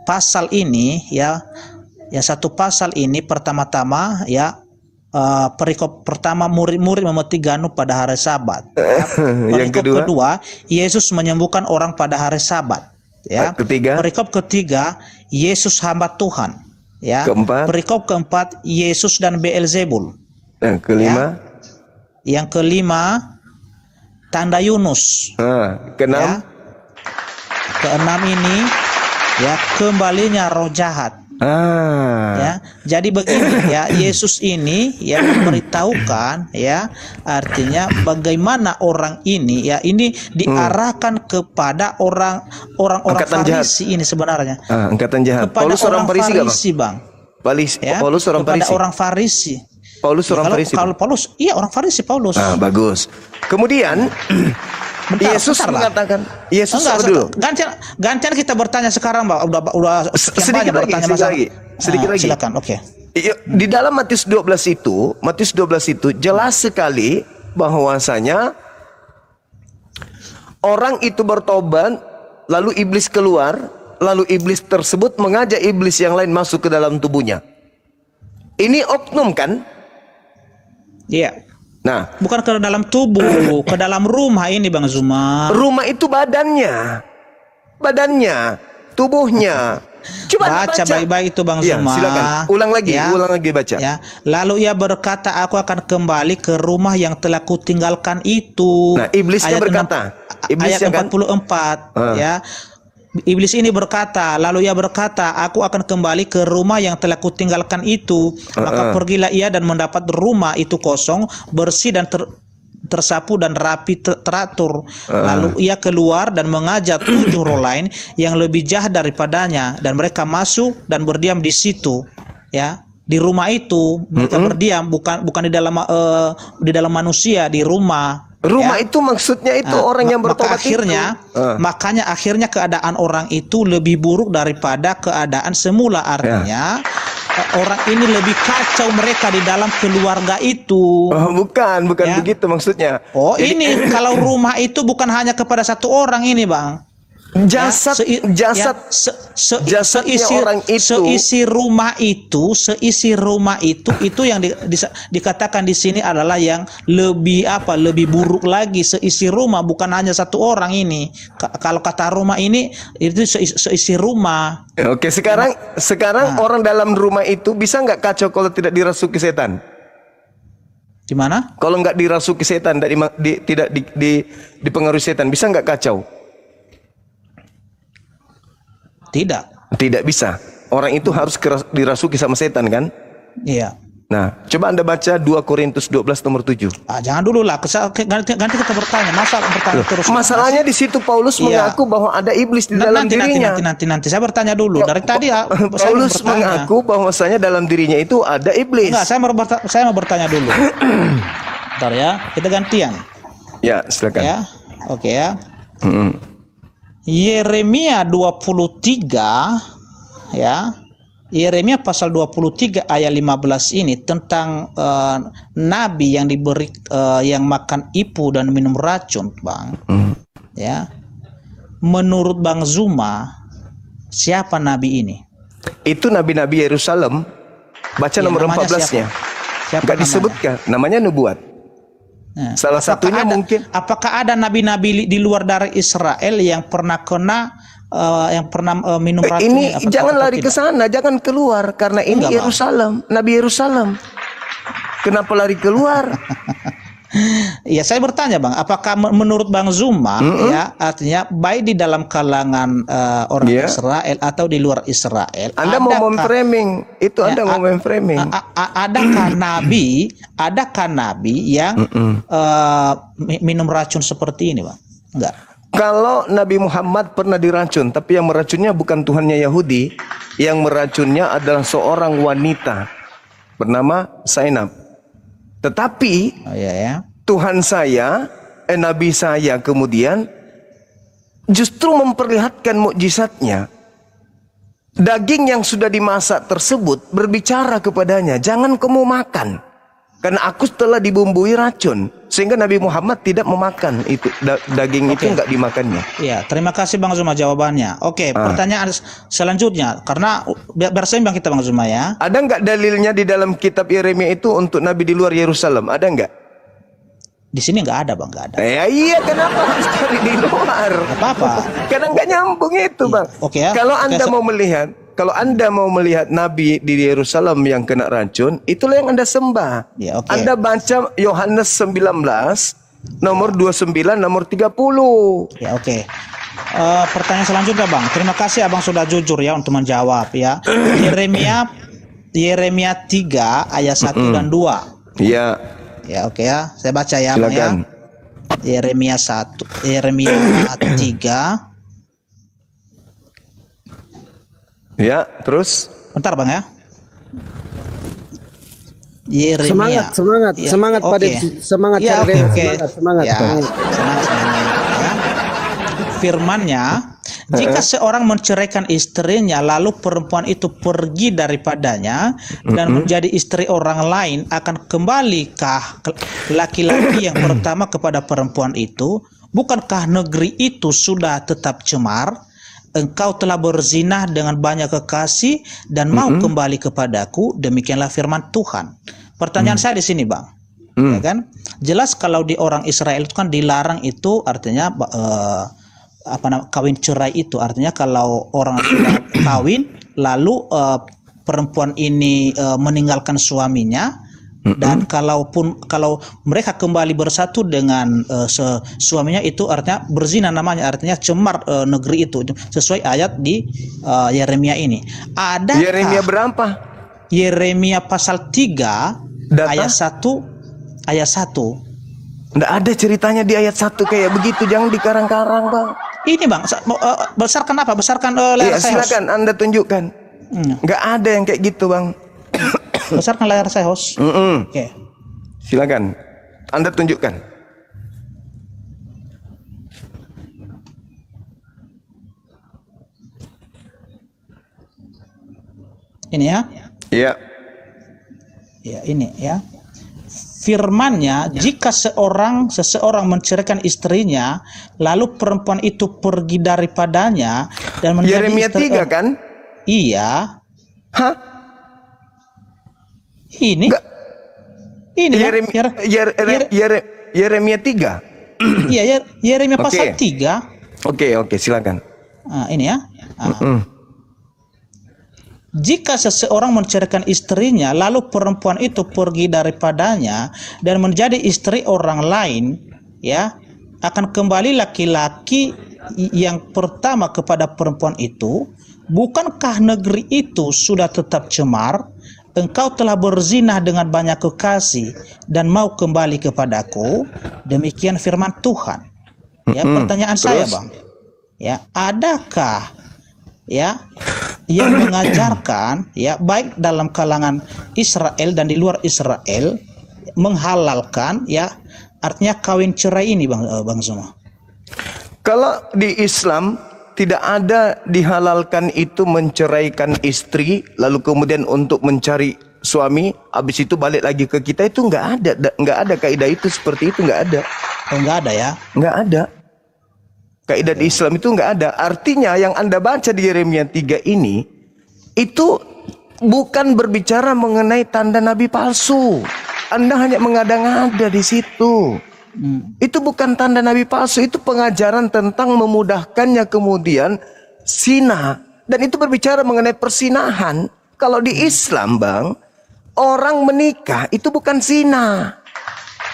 pasal ini ya satu pasal ini pertama-tama ya perikop pertama, murid-murid memetik gandum pada hari Sabat. Ya. Perikop kedua, Yesus menyembuhkan orang pada hari Sabat. Ya. Perikop ketiga, Yesus hamba Tuhan. Ya. Perikop keempat, Yesus dan Beelzebul. Kelima. Ya. Yang kelima, tanda Yunus. Keenam. Ya. Keenam ini ya kembalinya roh jahat. Ya, jadi begini ya, Yesus ini yang memberitahukan ya, artinya bagaimana orang ini ya, ini diarahkan kepada orang Farisi ini sebenarnya. Angkatan jahat. Kepada Paulus orang Farisi, Bang. Ya? Paulus orang kepada Farisi. Orang Farisi. Paulus orang Farisi. Kalau Paulus, iya orang Farisi Paulus. Bagus. Kemudian Yesus mengatakan, Yesus dulu. Gantian kita bertanya sekarang, Bang. Udah sedikit lagi. Silakan. Oke. Di dalam Matius 12 itu jelas sekali bahwasanya orang itu bertobat, lalu iblis keluar, lalu iblis tersebut mengajak iblis yang lain masuk ke dalam tubuhnya. Ini oknum kan? Iya. Nah, bukan ke dalam tubuh, ke dalam rumah ini Bang Zuma. Rumah itu badannya, tubuhnya. Coba baca baik-baik itu Bang Zuma. Silakan. Ulang lagi baca. Ya. Lalu ia berkata, aku akan kembali ke rumah yang telah kutinggalkan itu. Nah, iblisnya berkata, ayat 44 ya. Iblis ini berkata, lalu ia berkata, aku akan kembali ke rumah yang telah kutinggalkan itu. Maka pergilah ia dan mendapat rumah itu kosong, bersih dan tersapu dan rapi teratur. Lalu ia keluar dan mengajak 7 roh lain yang lebih jahat daripadanya, dan mereka masuk dan berdiam di situ. Ya, di rumah itu mereka berdiam, bukan di dalam manusia, di rumah. Rumah itu maksudnya itu orang yang bertobat makanya akhirnya keadaan orang itu lebih buruk daripada keadaan semula. Artinya orang ini lebih kacau mereka di dalam keluarga itu. Bukan begitu maksudnya. Ini kalau rumah itu bukan hanya kepada satu orang ini Bang. Seisi rumah itu yang dikatakan di sini adalah yang lebih buruk lagi. Seisi rumah, bukan hanya satu orang ini. Kalau kata rumah ini itu seisi rumah. Oke, sekarang orang dalam rumah itu bisa nggak kacau kalau tidak dirasuki setan? Gimana? Kalau nggak dirasuki setan, tidak dipengaruhi setan, bisa nggak kacau? Tidak bisa. Orang itu harus dirasuki sama setan kan? Iya. Nah, coba Anda baca 2 Korintus 12 nomor 7. Jangan dulu lah, ganti kita bertanya. Terus. Masalahnya di situ Paulus mengaku bahwa ada iblis di dalam dirinya. Nanti saya bertanya dulu. Dari tadi Paulus mengaku bahwasanya dalam dirinya itu ada iblis. Enggak, saya mau bertanya dulu. Bentar ya, kita gantian. Ya, silakan. Ya. Oke ya. Yeremia 23 ya. Yeremia pasal 23 ayat 15 ini tentang nabi yang diberi yang makan ipu dan minum racun, Bang. Ya. Menurut Bang Zuma, siapa nabi ini? Itu nabi-nabi Yerusalem. Baca nomor 14-nya. Enggak disebutkan, namanya nubuat. Nah, salah satunya mungkin. Apakah ada nabi-nabi di luar dari Israel yang pernah minum racun? Ini jangan lari ke sana, jangan keluar karena ini Yerusalem, Nabi Yerusalem. Kenapa lari keluar? Ya, saya bertanya Bang, apakah menurut Bang Zuma ya artinya baik di dalam kalangan orang Iya. Israel atau di luar Israel, Anda mau memframing itu, Anda mau memframing. adakah nabi yang minum racun seperti ini Bang? Enggak. Kalau Nabi Muhammad pernah diracun, tapi yang meracunnya bukan Tuhannya Yahudi, yang meracunnya adalah seorang wanita bernama Zainab. Tetapi Oh iya ya. Tuhan saya, Nabi saya kemudian justru memperlihatkan mukjizatnya. Daging yang sudah dimasak tersebut berbicara kepadanya, jangan kamu makan, karena aku telah dibumbui racun. Sehingga Nabi Muhammad tidak memakan itu daging itu, nggak dimakannya. Iya, terima kasih Bang Zuma jawabannya. Oke, pertanyaan selanjutnya, karena biar seimbang kita Bang Zuma ya. Ada nggak dalilnya di dalam kitab Yeremia itu untuk Nabi di luar Yerusalem? Ada nggak? Di sini nggak ada Bang, nggak ada. Ya iya, kenapa harus cari di luar? Nggak apa-apa. Karena nggak nyambung itu, Bang. Oke ya. Kalau Anda mau melihat Nabi di Yerusalem yang kena racun, itulah yang Anda sembah. Ya, oke. Anda baca Yohanes 19 nomor 29 nomor 30. Ya, oke. Pertanyaan selanjutnya Bang. Terima kasih Abang sudah jujur ya untuk menjawab ya. Yeremia 3 ayat 1 dan 2. Iya. Ya, oke ya. Saya baca ya Bang ya. Silakan. Yeremia 3. Ya, terus Bentar Bang ya. Yeremia. Semangat, Ya, semangat oke. pada semangat Ya, Kak oke, Reno. oke. Semangat. Ya, semangat. Ya. Firman-Nya, jika seorang menceraikan istrinya lalu perempuan itu pergi daripadanya dan menjadi istri orang lain, akan kembalikah laki-laki yang pertama kepada perempuan itu? Bukankah negeri itu sudah tetap cemar? Engkau telah berzina dengan banyak kekasih dan mau kembali kepadaku. Demikianlah firman Tuhan. Pertanyaan saya di sini Bang, ya kan? Jelas kalau di orang Israel itu kan dilarang, itu artinya kawin cerai itu artinya kalau orang sudah kawin lalu perempuan ini meninggalkan suaminya, dan kalau mereka kembali bersatu dengan suaminya, itu artinya berzina namanya, artinya cemar negeri itu, sesuai ayat di Yeremia ini. Ada Yeremia berapa? Yeremia pasal 3 ayat 1 ayat 1. Nggak ada ceritanya di ayat 1 kayak begitu, jangan dikarang-karang, Bang. Ini Bang, besarkan apa? Besarkan Iya, layar saya, host. silakan Anda tunjukkan. Nggak ada yang kayak gitu, Bang. Besarkan layar saya, host. Oke. Silakan Anda tunjukkan. Ini ya. Iya. Ya, ini ya. Firman-Nya, jika seseorang menceraikan istrinya lalu perempuan itu pergi daripadanya dan menjadi Yeremia istri 3 kan? Iya. Hah? Ini. Enggak. Ini Bang. Yeremia 3. Iya, Yeremia pasal Oke. 3. Oke, silakan. Nah, ini ya. Jika seseorang menceraikan istrinya lalu perempuan itu pergi daripadanya dan menjadi istri orang lain, ya, akan kembali laki-laki yang pertama kepada perempuan itu. Bukankah negeri itu sudah tetap cemar? Engkau telah berzina dengan banyak kekasih dan mau kembali kepadaku. Demikian firman Tuhan. Ya, pertanyaan saya Bang, ya, adakah ya yang mengajarkan ya baik dalam kalangan Israel dan di luar Israel menghalalkan ya artinya kawin cerai ini Bang Zuma? Kalau di Islam tidak ada dihalalkan itu menceraikan istri lalu kemudian untuk mencari suami, habis itu balik lagi ke kita, itu nggak ada kaidah itu, seperti itu nggak ada. Oh, nggak ada ya? Nggak ada. Kaidah di Islam itu nggak ada. Artinya yang Anda baca di Yeremia 3 ini itu bukan berbicara mengenai tanda nabi palsu. Anda hanya mengada-ngada di situ. Itu bukan tanda nabi palsu, itu pengajaran tentang memudahkannya kemudian zina. Dan itu berbicara mengenai persinahan. Kalau di Islam, Bang, orang menikah itu bukan zina.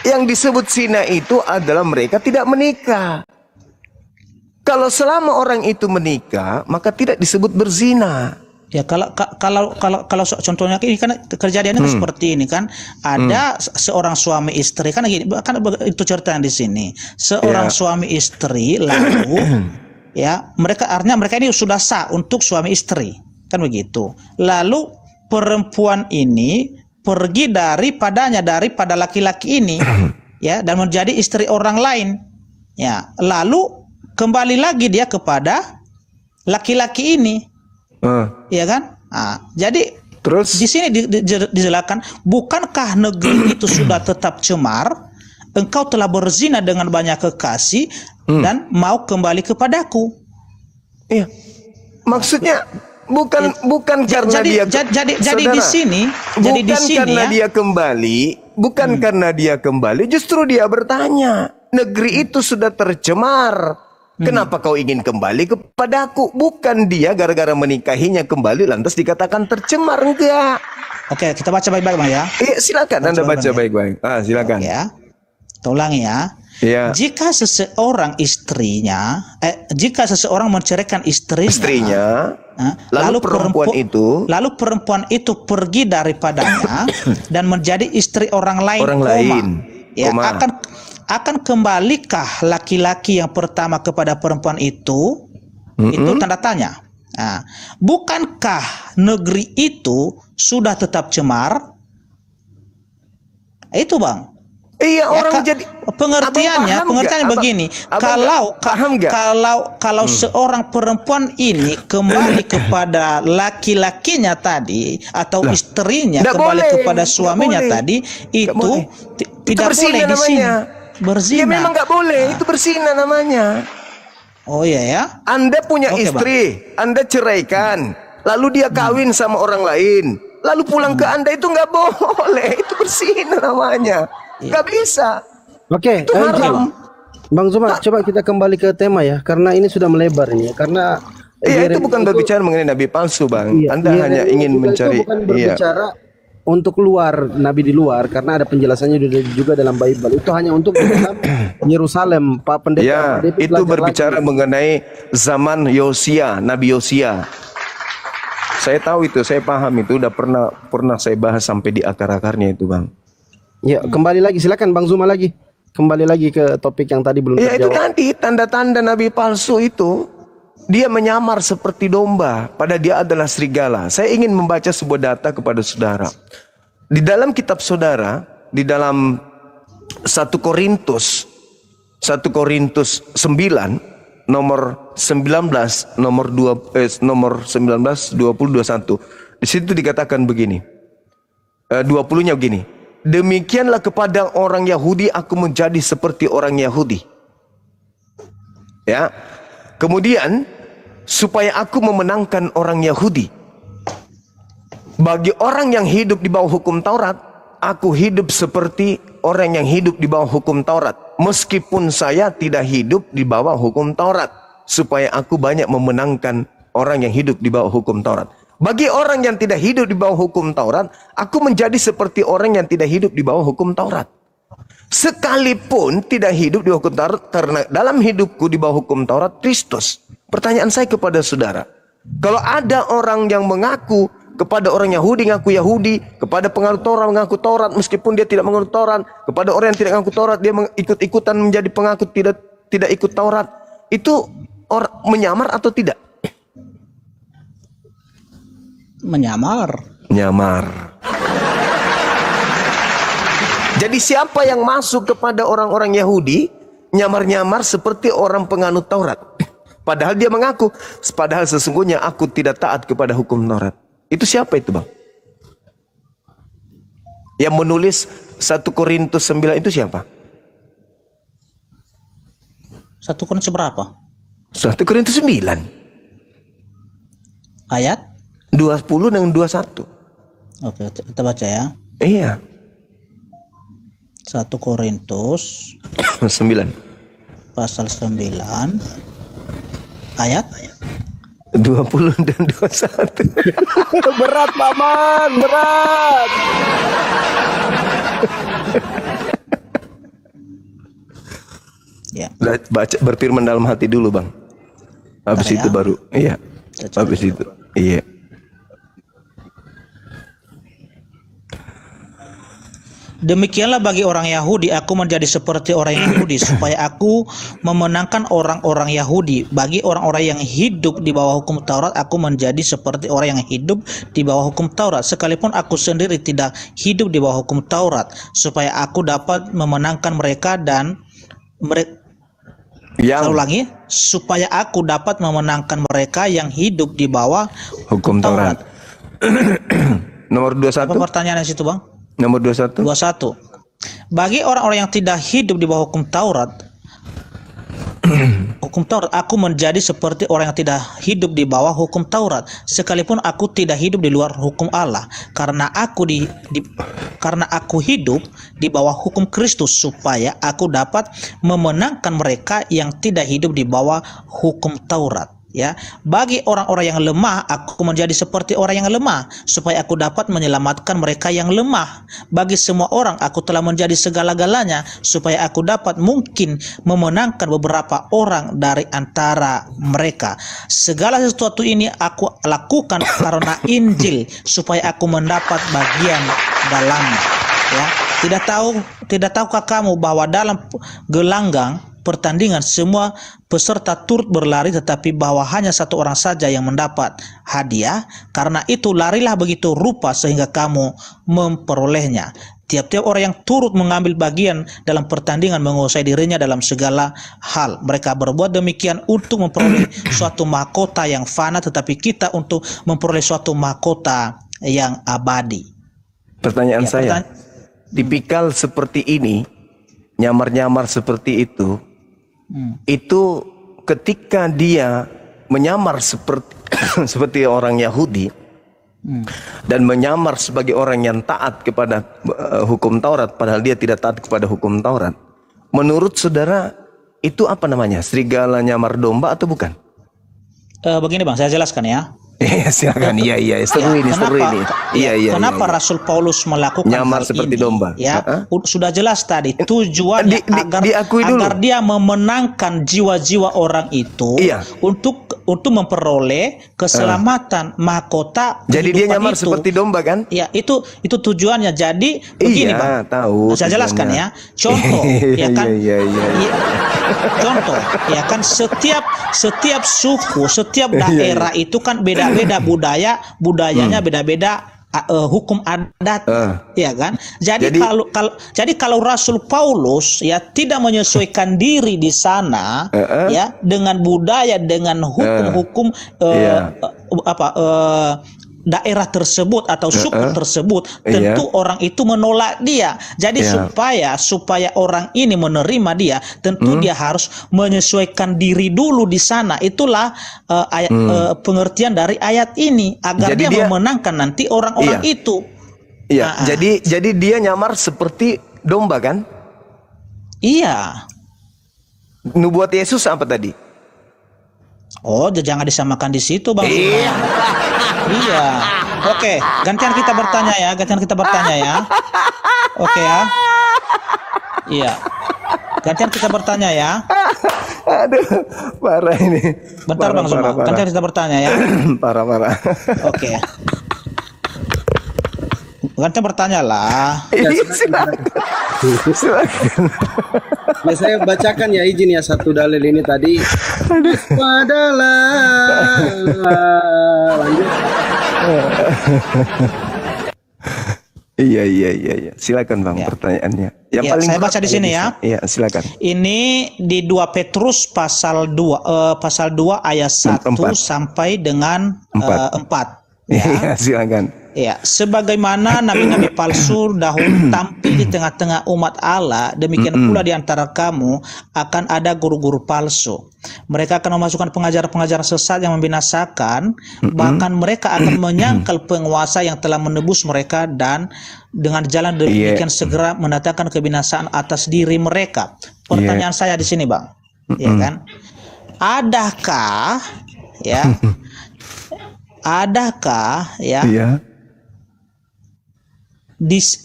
Yang disebut zina itu adalah mereka tidak menikah. Kalau selama orang itu menikah, maka tidak disebut berzina. Ya kalau contohnya ini kan kejadiannya kan seperti ini kan, ada seorang suami istri kan gini, kan itu ceritanya di sini. Seorang suami istri lalu ya artinya mereka ini sudah sah untuk suami istri kan begitu. Lalu perempuan ini pergi daripada laki-laki ini ya, dan menjadi istri orang lain ya, lalu kembali lagi dia kepada laki-laki ini. Iya kan? Jadi terus di sini dijelaskan, bukankah negeri itu sudah tetap cemar? Engkau telah berzina dengan banyak kekasih dan mau kembali kepadaku. Iya. Maksudnya bukan karena jadi di sini karena ya, dia kembali, bukan karena dia kembali, justru dia bertanya, negeri itu sudah tercemar. Kenapa kau ingin kembali kepadaku? Bukan dia gara-gara menikahinya kembali lantas dikatakan tercemar, enggak. Oke, kita baca baik-baik Bang ya. Silakan Anda baca baik-baik. Silakan. Ya. Kita ulangi ya. Ya. Jika seseorang menceraikan istrinya, lalu perempuan itu pergi daripadanya dan menjadi istri orang lain, ya, akan kembalikah laki-laki yang pertama kepada perempuan itu? Itu tanda tanya. Bukankah negeri itu sudah tetap cemar? Itu Bang. Iya, orang jadi pengertiannya begini. Kalau seorang perempuan ini kembali kepada laki-lakinya tadi atau istrinya kembali kepada suaminya tadi, itu tidak boleh di sini. Berzina. Ya memang nggak boleh, itu berzina namanya. Oh iya ya. Anda punya istri, Anda ceraikan, lalu dia kawin sama orang lain, lalu pulang ke Anda, itu nggak boleh, itu berzina namanya. Nggak bisa. Oke, itu haram. Bang Zuma, coba kita kembali ke tema ya, karena ini sudah melebar ini. Karena itu bukan berbicara mengenai nabi palsu, Bang. Anda hanya ingin mencari. Bukan berbicara untuk luar, nabi di luar, karena ada penjelasannya juga dalam Bible. Itu hanya untuk dalam Yerusalem, Pak Pendeta. Ya, itu berbicara mengenai zaman Yosia, Nabi Yosia. Saya tahu itu, saya paham itu, udah pernah saya bahas sampai di akar-akarnya itu, Bang. Ya, kembali lagi, silakan Bang Zuma lagi. Kembali lagi ke topik yang tadi belum terjawab. Ya, itu tadi tanda-tanda nabi palsu itu. Dia menyamar seperti domba, padahal dia adalah serigala. Saya ingin membaca sebuah data kepada saudara. Di dalam kitab saudara, di dalam 1 Korintus 9 nomor 19 nomor 19 20 21. Di situ dikatakan begini. 20-nya begini. Demikianlah kepada orang Yahudi aku menjadi seperti orang Yahudi. Ya. Kemudian supaya aku memenangkan orang Yahudi. Bagi orang yang hidup di bawah hukum Taurat, aku hidup seperti orang yang hidup di bawah hukum Taurat. Meskipun saya tidak hidup di bawah hukum Taurat, supaya aku banyak memenangkan orang yang hidup di bawah hukum Taurat. Bagi orang yang tidak hidup di bawah hukum Taurat, aku menjadi seperti orang yang tidak hidup di bawah hukum Taurat. Sekalipun tidak hidup di bawah hukum Taurat, karena dalam hidupku di bawah hukum Taurat Kristus. Pertanyaan saya kepada saudara, kalau ada orang yang mengaku kepada orang Yahudi ngaku Yahudi, kepada pengaruh Taurat mengaku Taurat meskipun dia tidak mengaku Taurat, kepada orang yang tidak mengaku Taurat dia ikut-ikutan menjadi pengaku tidak ikut Taurat, itu menyamar atau tidak? Menyamar. Jadi siapa yang masuk kepada orang-orang Yahudi nyamar-nyamar seperti orang penganut Taurat? Padahal dia mengaku, padahal sesungguhnya aku tidak taat kepada hukum Taurat. Itu siapa itu, Bang? Yang menulis 1 Korintus 9 itu siapa? 1 Korintus berapa? 1 Korintus 9. Ayat 20 dan 21. Oke, kita baca ya. Iya. 1 Korintus 9. pasal 9 ayat 20 dan 21. Berat Paman, berat. Ya. Baca berfirman dalam hati dulu, Bang. Habis Bentar itu ya. baru iya. Kita coba Habis dulu. itu iya. Demikianlah bagi orang Yahudi, aku menjadi seperti orang Yahudi supaya aku memenangkan orang-orang Yahudi. Bagi orang-orang yang hidup di bawah hukum Taurat, aku menjadi seperti orang yang hidup di bawah hukum Taurat. Sekalipun aku sendiri tidak hidup di bawah hukum Taurat, supaya aku dapat memenangkan mereka dan mereka. Yang Ulangi, supaya aku dapat memenangkan mereka yang hidup di bawah hukum Taurat. Nomor Apa 21. pertanyaannya situ, Bang? Nomor 21. 21. Bagi orang-orang yang tidak hidup di bawah hukum Taurat, aku menjadi seperti orang yang tidak hidup di bawah hukum Taurat, sekalipun aku tidak hidup di luar hukum Allah, karena aku hidup di bawah hukum Kristus, supaya aku dapat memenangkan mereka yang tidak hidup di bawah hukum Taurat. Ya, bagi orang-orang yang lemah, aku menjadi seperti orang yang lemah, supaya aku dapat menyelamatkan mereka yang lemah. Bagi semua orang, aku telah menjadi segala-galanya, supaya aku dapat mungkin memenangkan beberapa orang dari antara mereka. Segala sesuatu ini aku lakukan karena Injil, supaya aku mendapat bagian dalamnya. Ya, tidak tahukah kamu bahwa dalam gelanggang pertandingan semua peserta turut berlari, tetapi bahwa hanya satu orang saja yang mendapat hadiah? Karena itu larilah begitu rupa sehingga kamu memperolehnya. Tiap-tiap orang yang turut mengambil bagian dalam pertandingan menguasai dirinya dalam segala hal. Mereka berbuat demikian untuk memperoleh suatu mahkota yang fana, tetapi kita untuk memperoleh suatu mahkota yang abadi. Pertanyaan saya, tipikal seperti ini, nyamar-nyamar seperti itu ketika dia menyamar seperti seperti orang Yahudi dan menyamar sebagai orang yang taat kepada hukum Taurat, padahal dia tidak taat kepada hukum Taurat. Menurut saudara, itu apa namanya? Serigala nyamar domba atau bukan? Begini, Bang, saya jelaskan ya. Iya, silakan. Iya, seru ini, seru ini. Iya. Kenapa Rasul Paulus melakukan nyamar hal seperti ini? domba? Ya, sudah jelas tadi tujuannya agar dia memenangkan jiwa-jiwa orang itu, untuk memperoleh keselamatan mahkota. Jadi dia nyamar itu. Seperti domba, kan? Ya, itu tujuannya. Jadi begini, Bang. Tahu. Saya jelaskan ya. Contoh, ya kan? Iya. Contoh, ya kan, setiap suku, setiap daerah itu kan beda-beda budayanya beda-beda, hukum adat, ya kan? Jadi kalau Rasul Paulus ya tidak menyesuaikan diri di sana, ya, dengan budaya, dengan hukum-hukum daerah tersebut atau suku tersebut, tentu orang itu menolak dia. Jadi supaya orang ini menerima dia, tentu dia harus menyesuaikan diri dulu di sana. Itulah pengertian dari ayat ini, agar jadi dia memenangkan nanti orang-orang itu. Iya. Jadi dia nyamar seperti domba, kan? Iya. Nubuat Yesus apa tadi? Oh, jangan disamakan di situ, Bang. Iya. Oke, gantian kita bertanya ya. Oke ya. Iya. Gantian kita bertanya ya. Aduh, parah ini. Bentar, Bang Zuma. Gantian kita bertanya ya. Parah. Oke. Gantian bertanya lah. Silakan. Ya, saya bacakan ya, izin ya, satu dalil ini tadi. Padalah. Lanjut. Iya. Silakan, Bang, pertanyaannya. Yang paling saya baca di sini ya. Iya, silakan. Ini di 2 Petrus pasal 2 ayat 1 sampai dengan 4. Iya, silakan. Ya, sebagaimana nabi-nabi palsu dahulu tampil di tengah-tengah umat Allah, demikian pula di antara kamu akan ada guru-guru palsu. Mereka akan memasukkan pengajaran-pengajaran sesat yang membinasakan, bahkan mereka akan menyangkal penguasa yang telah menebus mereka, dan dengan jalan demikian segera mendatangkan kebinasaan atas diri mereka. Pertanyaan saya di sini, Bang, ya kan? Adakah Iya.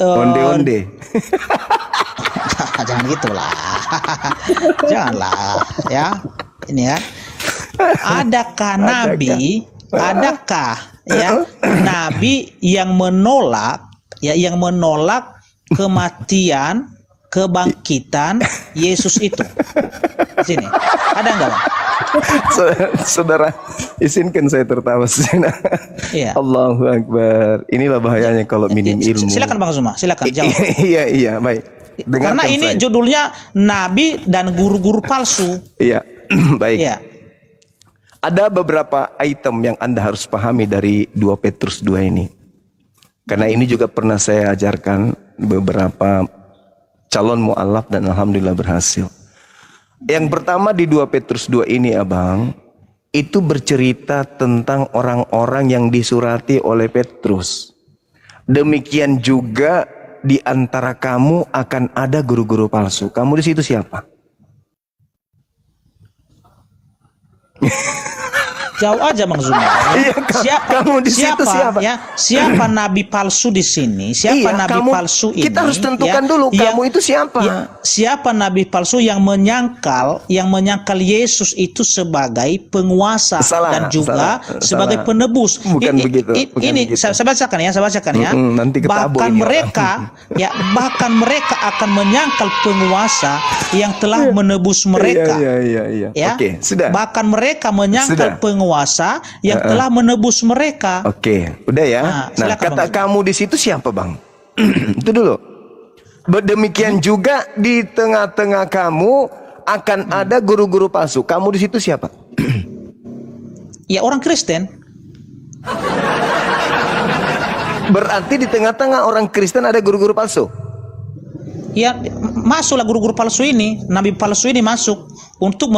Onde. jangan gitulah. Janganlah ya. Ini ya. Adakah nabi, adakah ya nabi yang menolak kematian, kebangkitan Yesus itu? Sini. Ada enggak, Bang? Saudara, izinkan saya tertawa sejenak. Iya. Allahu Akbar. Inilah bahayanya kalau minim ilmu. Silakan Bang Zuma, silakan jawab. Iya, baik. Karena ini saya. judulnya nabi dan guru-guru palsu. Iya, baik. Iya. Ada beberapa item yang Anda harus pahami dari 2 Petrus 2 ini. Karena ini juga pernah saya ajarkan beberapa calon mu'alaf dan alhamdulillah berhasil. Yang pertama di 2 Petrus 2 ini, Abang, itu bercerita tentang orang-orang yang disurati oleh Petrus. Demikian juga di antara kamu akan ada guru-guru palsu. Kamu di situ siapa? Jauh aja Bang Zuma. Kamu di situ siapa? Ya, siapa nabi palsu di sini? Siapa nabi palsu ini? Kita harus tentukan dulu kamu itu siapa? Siapa nabi palsu yang menyangkal Yesus itu sebagai penguasa dan juga sebagai penebus. Bukan begitu. Saya bacakan ya. Nanti bahkan mereka akan menyangkal penguasa yang telah menebus mereka. Iya. Ya. Oke, sudah. Bahkan mereka menyangkal penguasa yang telah menebus mereka. Oke, udah ya. Nah, kata kamu di situ siapa, Bang? Itu dulu. Demikian juga di tengah-tengah kamu akan ada guru-guru palsu. Kamu di situ siapa? Ya, orang Kristen. Berarti di tengah-tengah orang Kristen ada guru-guru palsu. Ya, masuklah guru-guru palsu ini, nabi palsu ini masuk untuk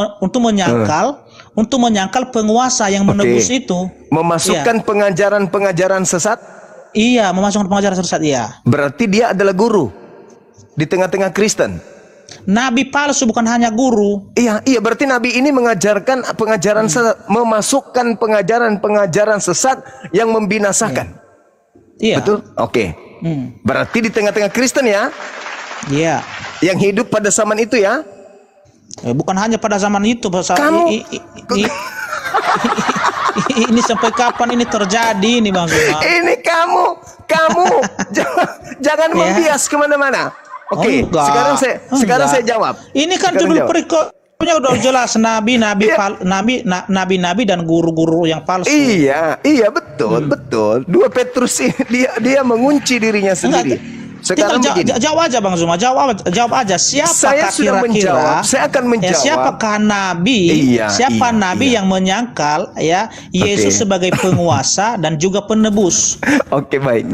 menyangkal penguasa yang menebus itu. Memasukkan pengajaran-pengajaran sesat. Iya, memasukkan pengajaran sesat. Iya. Berarti dia adalah guru di tengah-tengah Kristen. Nabi palsu bukan hanya guru. Iya. Berarti nabi ini mengajarkan pengajaran sesat, memasukkan pengajaran-pengajaran sesat yang membinasakan. Iya. Betul? Oke. Berarti di tengah-tengah Kristen ya. Iya. Yang hidup pada zaman itu ya. Bukan hanya pada zaman itu. Kamu ini sampai kapan ini terjadi ini Bang Zuma? Ini kamu jangan membias kemana-mana. Oke, sekarang saya jawab. Ini kan judul perikopnya udah jelas nabi dan guru-guru yang palsu. Iya betul. 2 Petrus dia mengunci dirinya sendiri. Sekarang jawab aja Bang Zuma, jawab aja. Siapakah kira-kira? Saya akan menjawab. Siapakah nabi? Nabi yang menyangkal ya Yesus sebagai penguasa dan juga penebus? Oke, baik.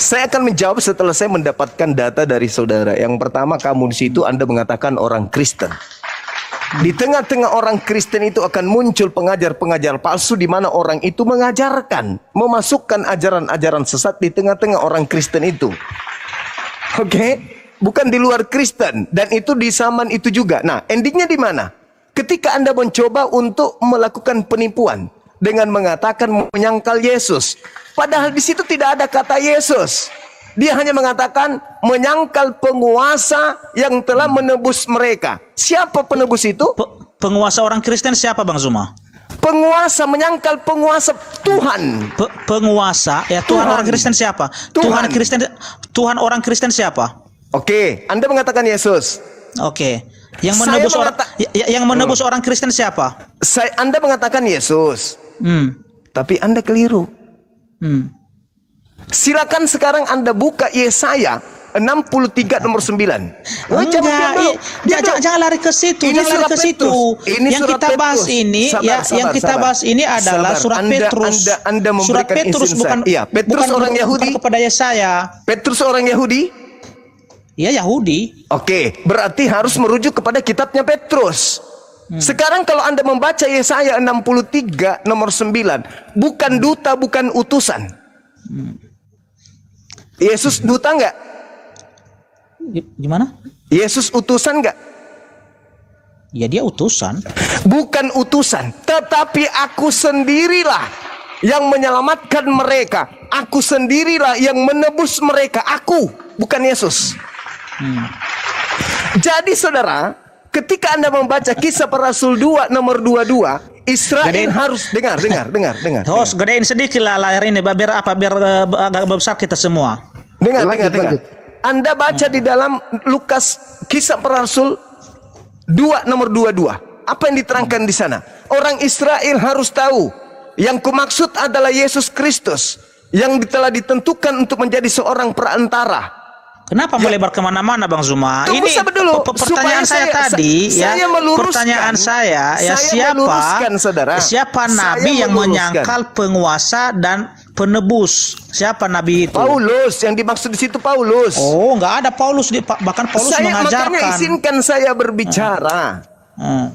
Saya akan menjawab setelah saya mendapatkan data dari saudara. Yang pertama, kamu di situ Anda mengatakan orang Kristen. Di tengah-tengah orang Kristen itu akan muncul pengajar-pengajar palsu di mana orang itu mengajarkan, memasukkan ajaran-ajaran sesat di tengah-tengah orang Kristen itu. Oke? Bukan di luar Kristen, dan itu di zaman itu juga. Nah, endingnya di mana? Ketika Anda mencoba untuk melakukan penipuan dengan mengatakan menyangkal Yesus, padahal di situ tidak ada kata Yesus. Dia hanya mengatakan menyangkal penguasa yang telah menebus mereka. Siapa penebus itu? Penguasa orang Kristen siapa Bang Zuma? Penguasa, menyangkal penguasa Tuhan. Penguasa ya Tuhan orang Kristen siapa? Tuhan orang Kristen siapa? Oke, Anda mengatakan Yesus. Oke. Yang menebus orang Kristen siapa? Anda mengatakan Yesus. Tapi Anda keliru. Silakan sekarang Anda buka Yesaya 63 nomor 9. Jangan lari ke situ. Yang kita bahas ini adalah surat Petrus. Anda surat Petrus bukan Petrus orang Yahudi. Bukan kepada Yesaya. Petrus orang Yahudi? Iya, Yahudi. Oke, berarti harus merujuk kepada kitabnya Petrus. Sekarang kalau Anda membaca Yesaya 63 nomor 9, bukan duta, bukan utusan. Yesus duta enggak? Gimana? Yesus utusan enggak? Ya, dia utusan. Bukan utusan, tetapi aku sendirilah yang menyelamatkan mereka. Aku sendirilah yang menebus mereka. Aku, bukan Yesus. Jadi saudara, ketika Anda membaca Kisah Para Rasul 2 nomor 22, Israel Gedein. harus dengar. Host, gedein sedikit lah layar ini biar apa? Biar agak besar kita semua. Dengar. Lanjut. Anda baca di dalam Lukas Kisah Para Rasul 2 nomor 22. Apa yang diterangkan di sana? Orang Israel harus tahu yang kumaksud adalah Yesus Kristus yang telah ditentukan untuk menjadi seorang perantara. Kenapa melebar kemana-mana Bang Zuma? Tunggu Ini sabar dulu. pertanyaan Supaya saya tadi saya ya. meluruskan. Pertanyaan saya ya, Saya meluruskan, saudara. siapa Saya nabi yang meluruskan. menyangkal penguasa dan penebus? Siapa nabi itu? Paulus, yang dimaksud di situ Paulus. Oh, nggak ada Paulus bahkan Paulus Makanya mengajarkan. izinkan saya berbicara. Hmm.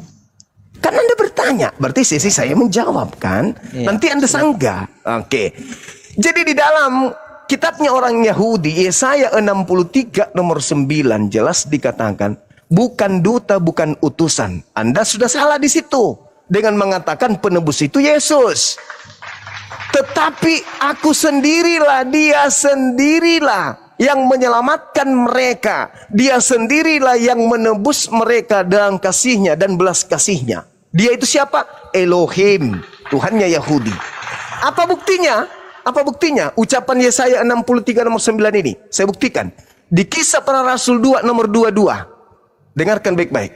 Kan Anda bertanya, berarti sesi saya menjawab kan? Iya. Nanti Anda sanggah. Oke. Jadi di dalam kitabnya orang Yahudi, Yesaya 63 nomor 9 jelas dikatakan, bukan duta, bukan utusan. Anda sudah salah di situ dengan mengatakan penebus itu Yesus. Tetapi aku sendirilah, dia sendirilah yang menyelamatkan mereka. Dia sendirilah yang menebus mereka dalam kasihnya dan belas kasihnya. Dia itu siapa? Elohim, Tuhannya Yahudi. Apa buktinya? Apa buktinya? Ucapan Yesaya 63 nomor 9 ini. Saya buktikan. Di Kisah Para Rasul 2 nomor 22. Dengarkan baik-baik.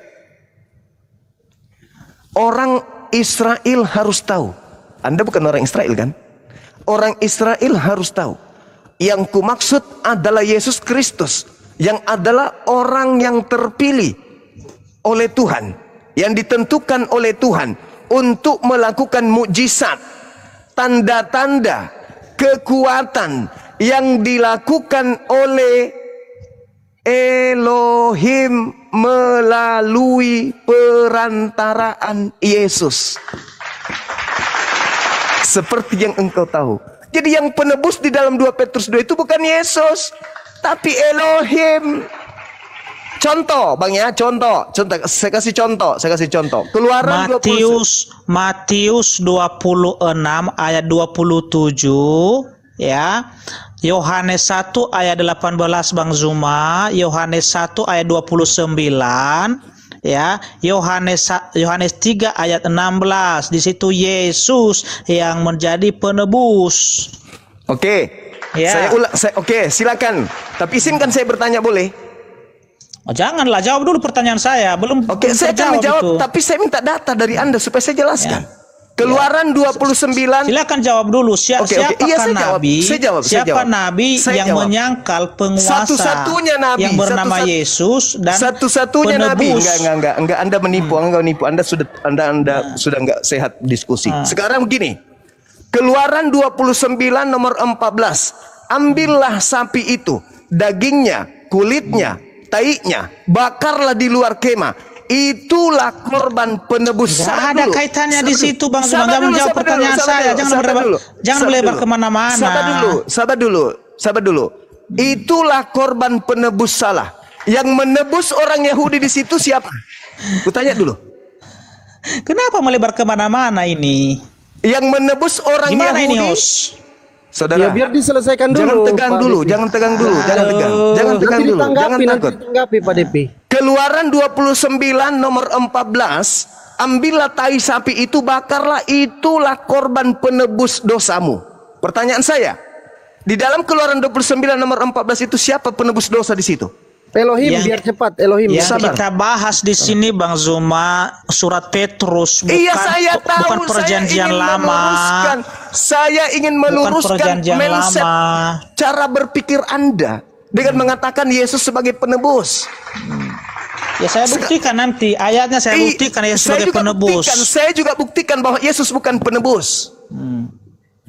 Orang Israel harus tahu. Anda bukan orang Israel kan? Orang Israel harus tahu. Yang kumaksud adalah Yesus Kristus. Yang adalah orang yang terpilih oleh Tuhan. Yang ditentukan oleh Tuhan. Untuk melakukan mukjizat. Tanda-tanda. Kekuatan. Yang dilakukan oleh Elohim melalui perantaraan Yesus. Seperti yang engkau tahu. Jadi yang penebus di dalam 2 Petrus 2 itu bukan Yesus, tapi Elohim. Contoh, Bang ya, contoh. Saya kasih contoh. Keluaran Matius 26 ayat 27 ya. Yohanes 1 ayat 18 Bang Zuma, Yohanes 1 ayat 29 ya, Yohanes 3 ayat 16. Di situ Yesus yang menjadi penebus. Oke. Ya. Oke, silakan. Tapi izinkan saya bertanya boleh? Oh, janganlah, jawab dulu pertanyaan saya. Belum. Oke, saya akan menjawab, tapi saya minta data dari Anda supaya saya jelaskan. Keluaran 29. Silakan jawab dulu. Siapakah Iya, nabi? Siapa nabi yang menyangkal penguasa satu-satunya nabi yang bernama Yesus dan satu-satunya penebus. Nabi. Enggak, Anda menipu, Anda sudah enggak sehat diskusi. Sekarang begini. Keluaran 29 nomor 14. Ambillah sapi itu, dagingnya, kulitnya, taiknya, bakarlah di luar kemah. Itulah korban penebus. Gak ada kaitannya di situ Bang Zuma. Jangan menjawab pertanyaan saya. Jangan melebar kemana-mana. Sabar dulu. Itulah korban penebus salah. Yang menebus orang Yahudi di situ siapa? Kutanya dulu. Kenapa melebar kemana-mana ini? Yang menebus orang Gimana Yahudi. ini, host? Ya Saudara, biar diselesaikan dulu. jangan tegang dulu. Jangan tegang dulu. Jangan takut. Ditanggapi Pak Depi. Keluaran 29 nomor 14. Ambillah tai sapi itu, bakarlah, itulah korban penebus dosamu. Pertanyaan saya, di dalam Keluaran 29 nomor 14 itu siapa penebus dosa di situ? Elohim, biar cepat. Elohim. Yang Sabar. kita bahas di sini Bang Zuma, surat Petrus, Iya, saya tahu. bukan perjanjian saya ingin lama. meluruskan. Saya ingin meluruskan perjanjian mindset, lama. cara berpikir Anda dengan mengatakan Yesus sebagai penebus. Ya saya buktikan nanti ayatnya, saya buktikan Yesus sebagai penebus. Saya juga buktikan bahwa Yesus bukan penebus.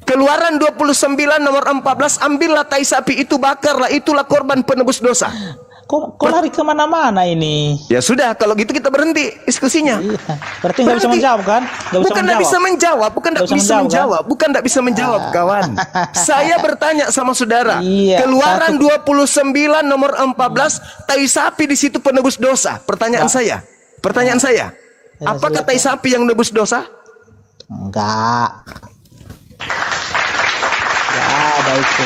Keluaran 29 nomor 14. Ambillah tai sapi itu, bakarlah, itulah korban penebus dosa. Kok lari kemana-mana ini? Ya sudah, kalau gitu kita berhenti diskusinya. Iya. Berarti nggak bisa menjawab kan? Bukan nggak bisa menjawab, kawan. Saya bertanya sama saudara. Iya, Keluaran 29 nomor 14, tai sapi di situ penebus dosa. Pertanyaan saya. Apakah tai sapi yang menebus dosa? Enggak. Ya, ada itu.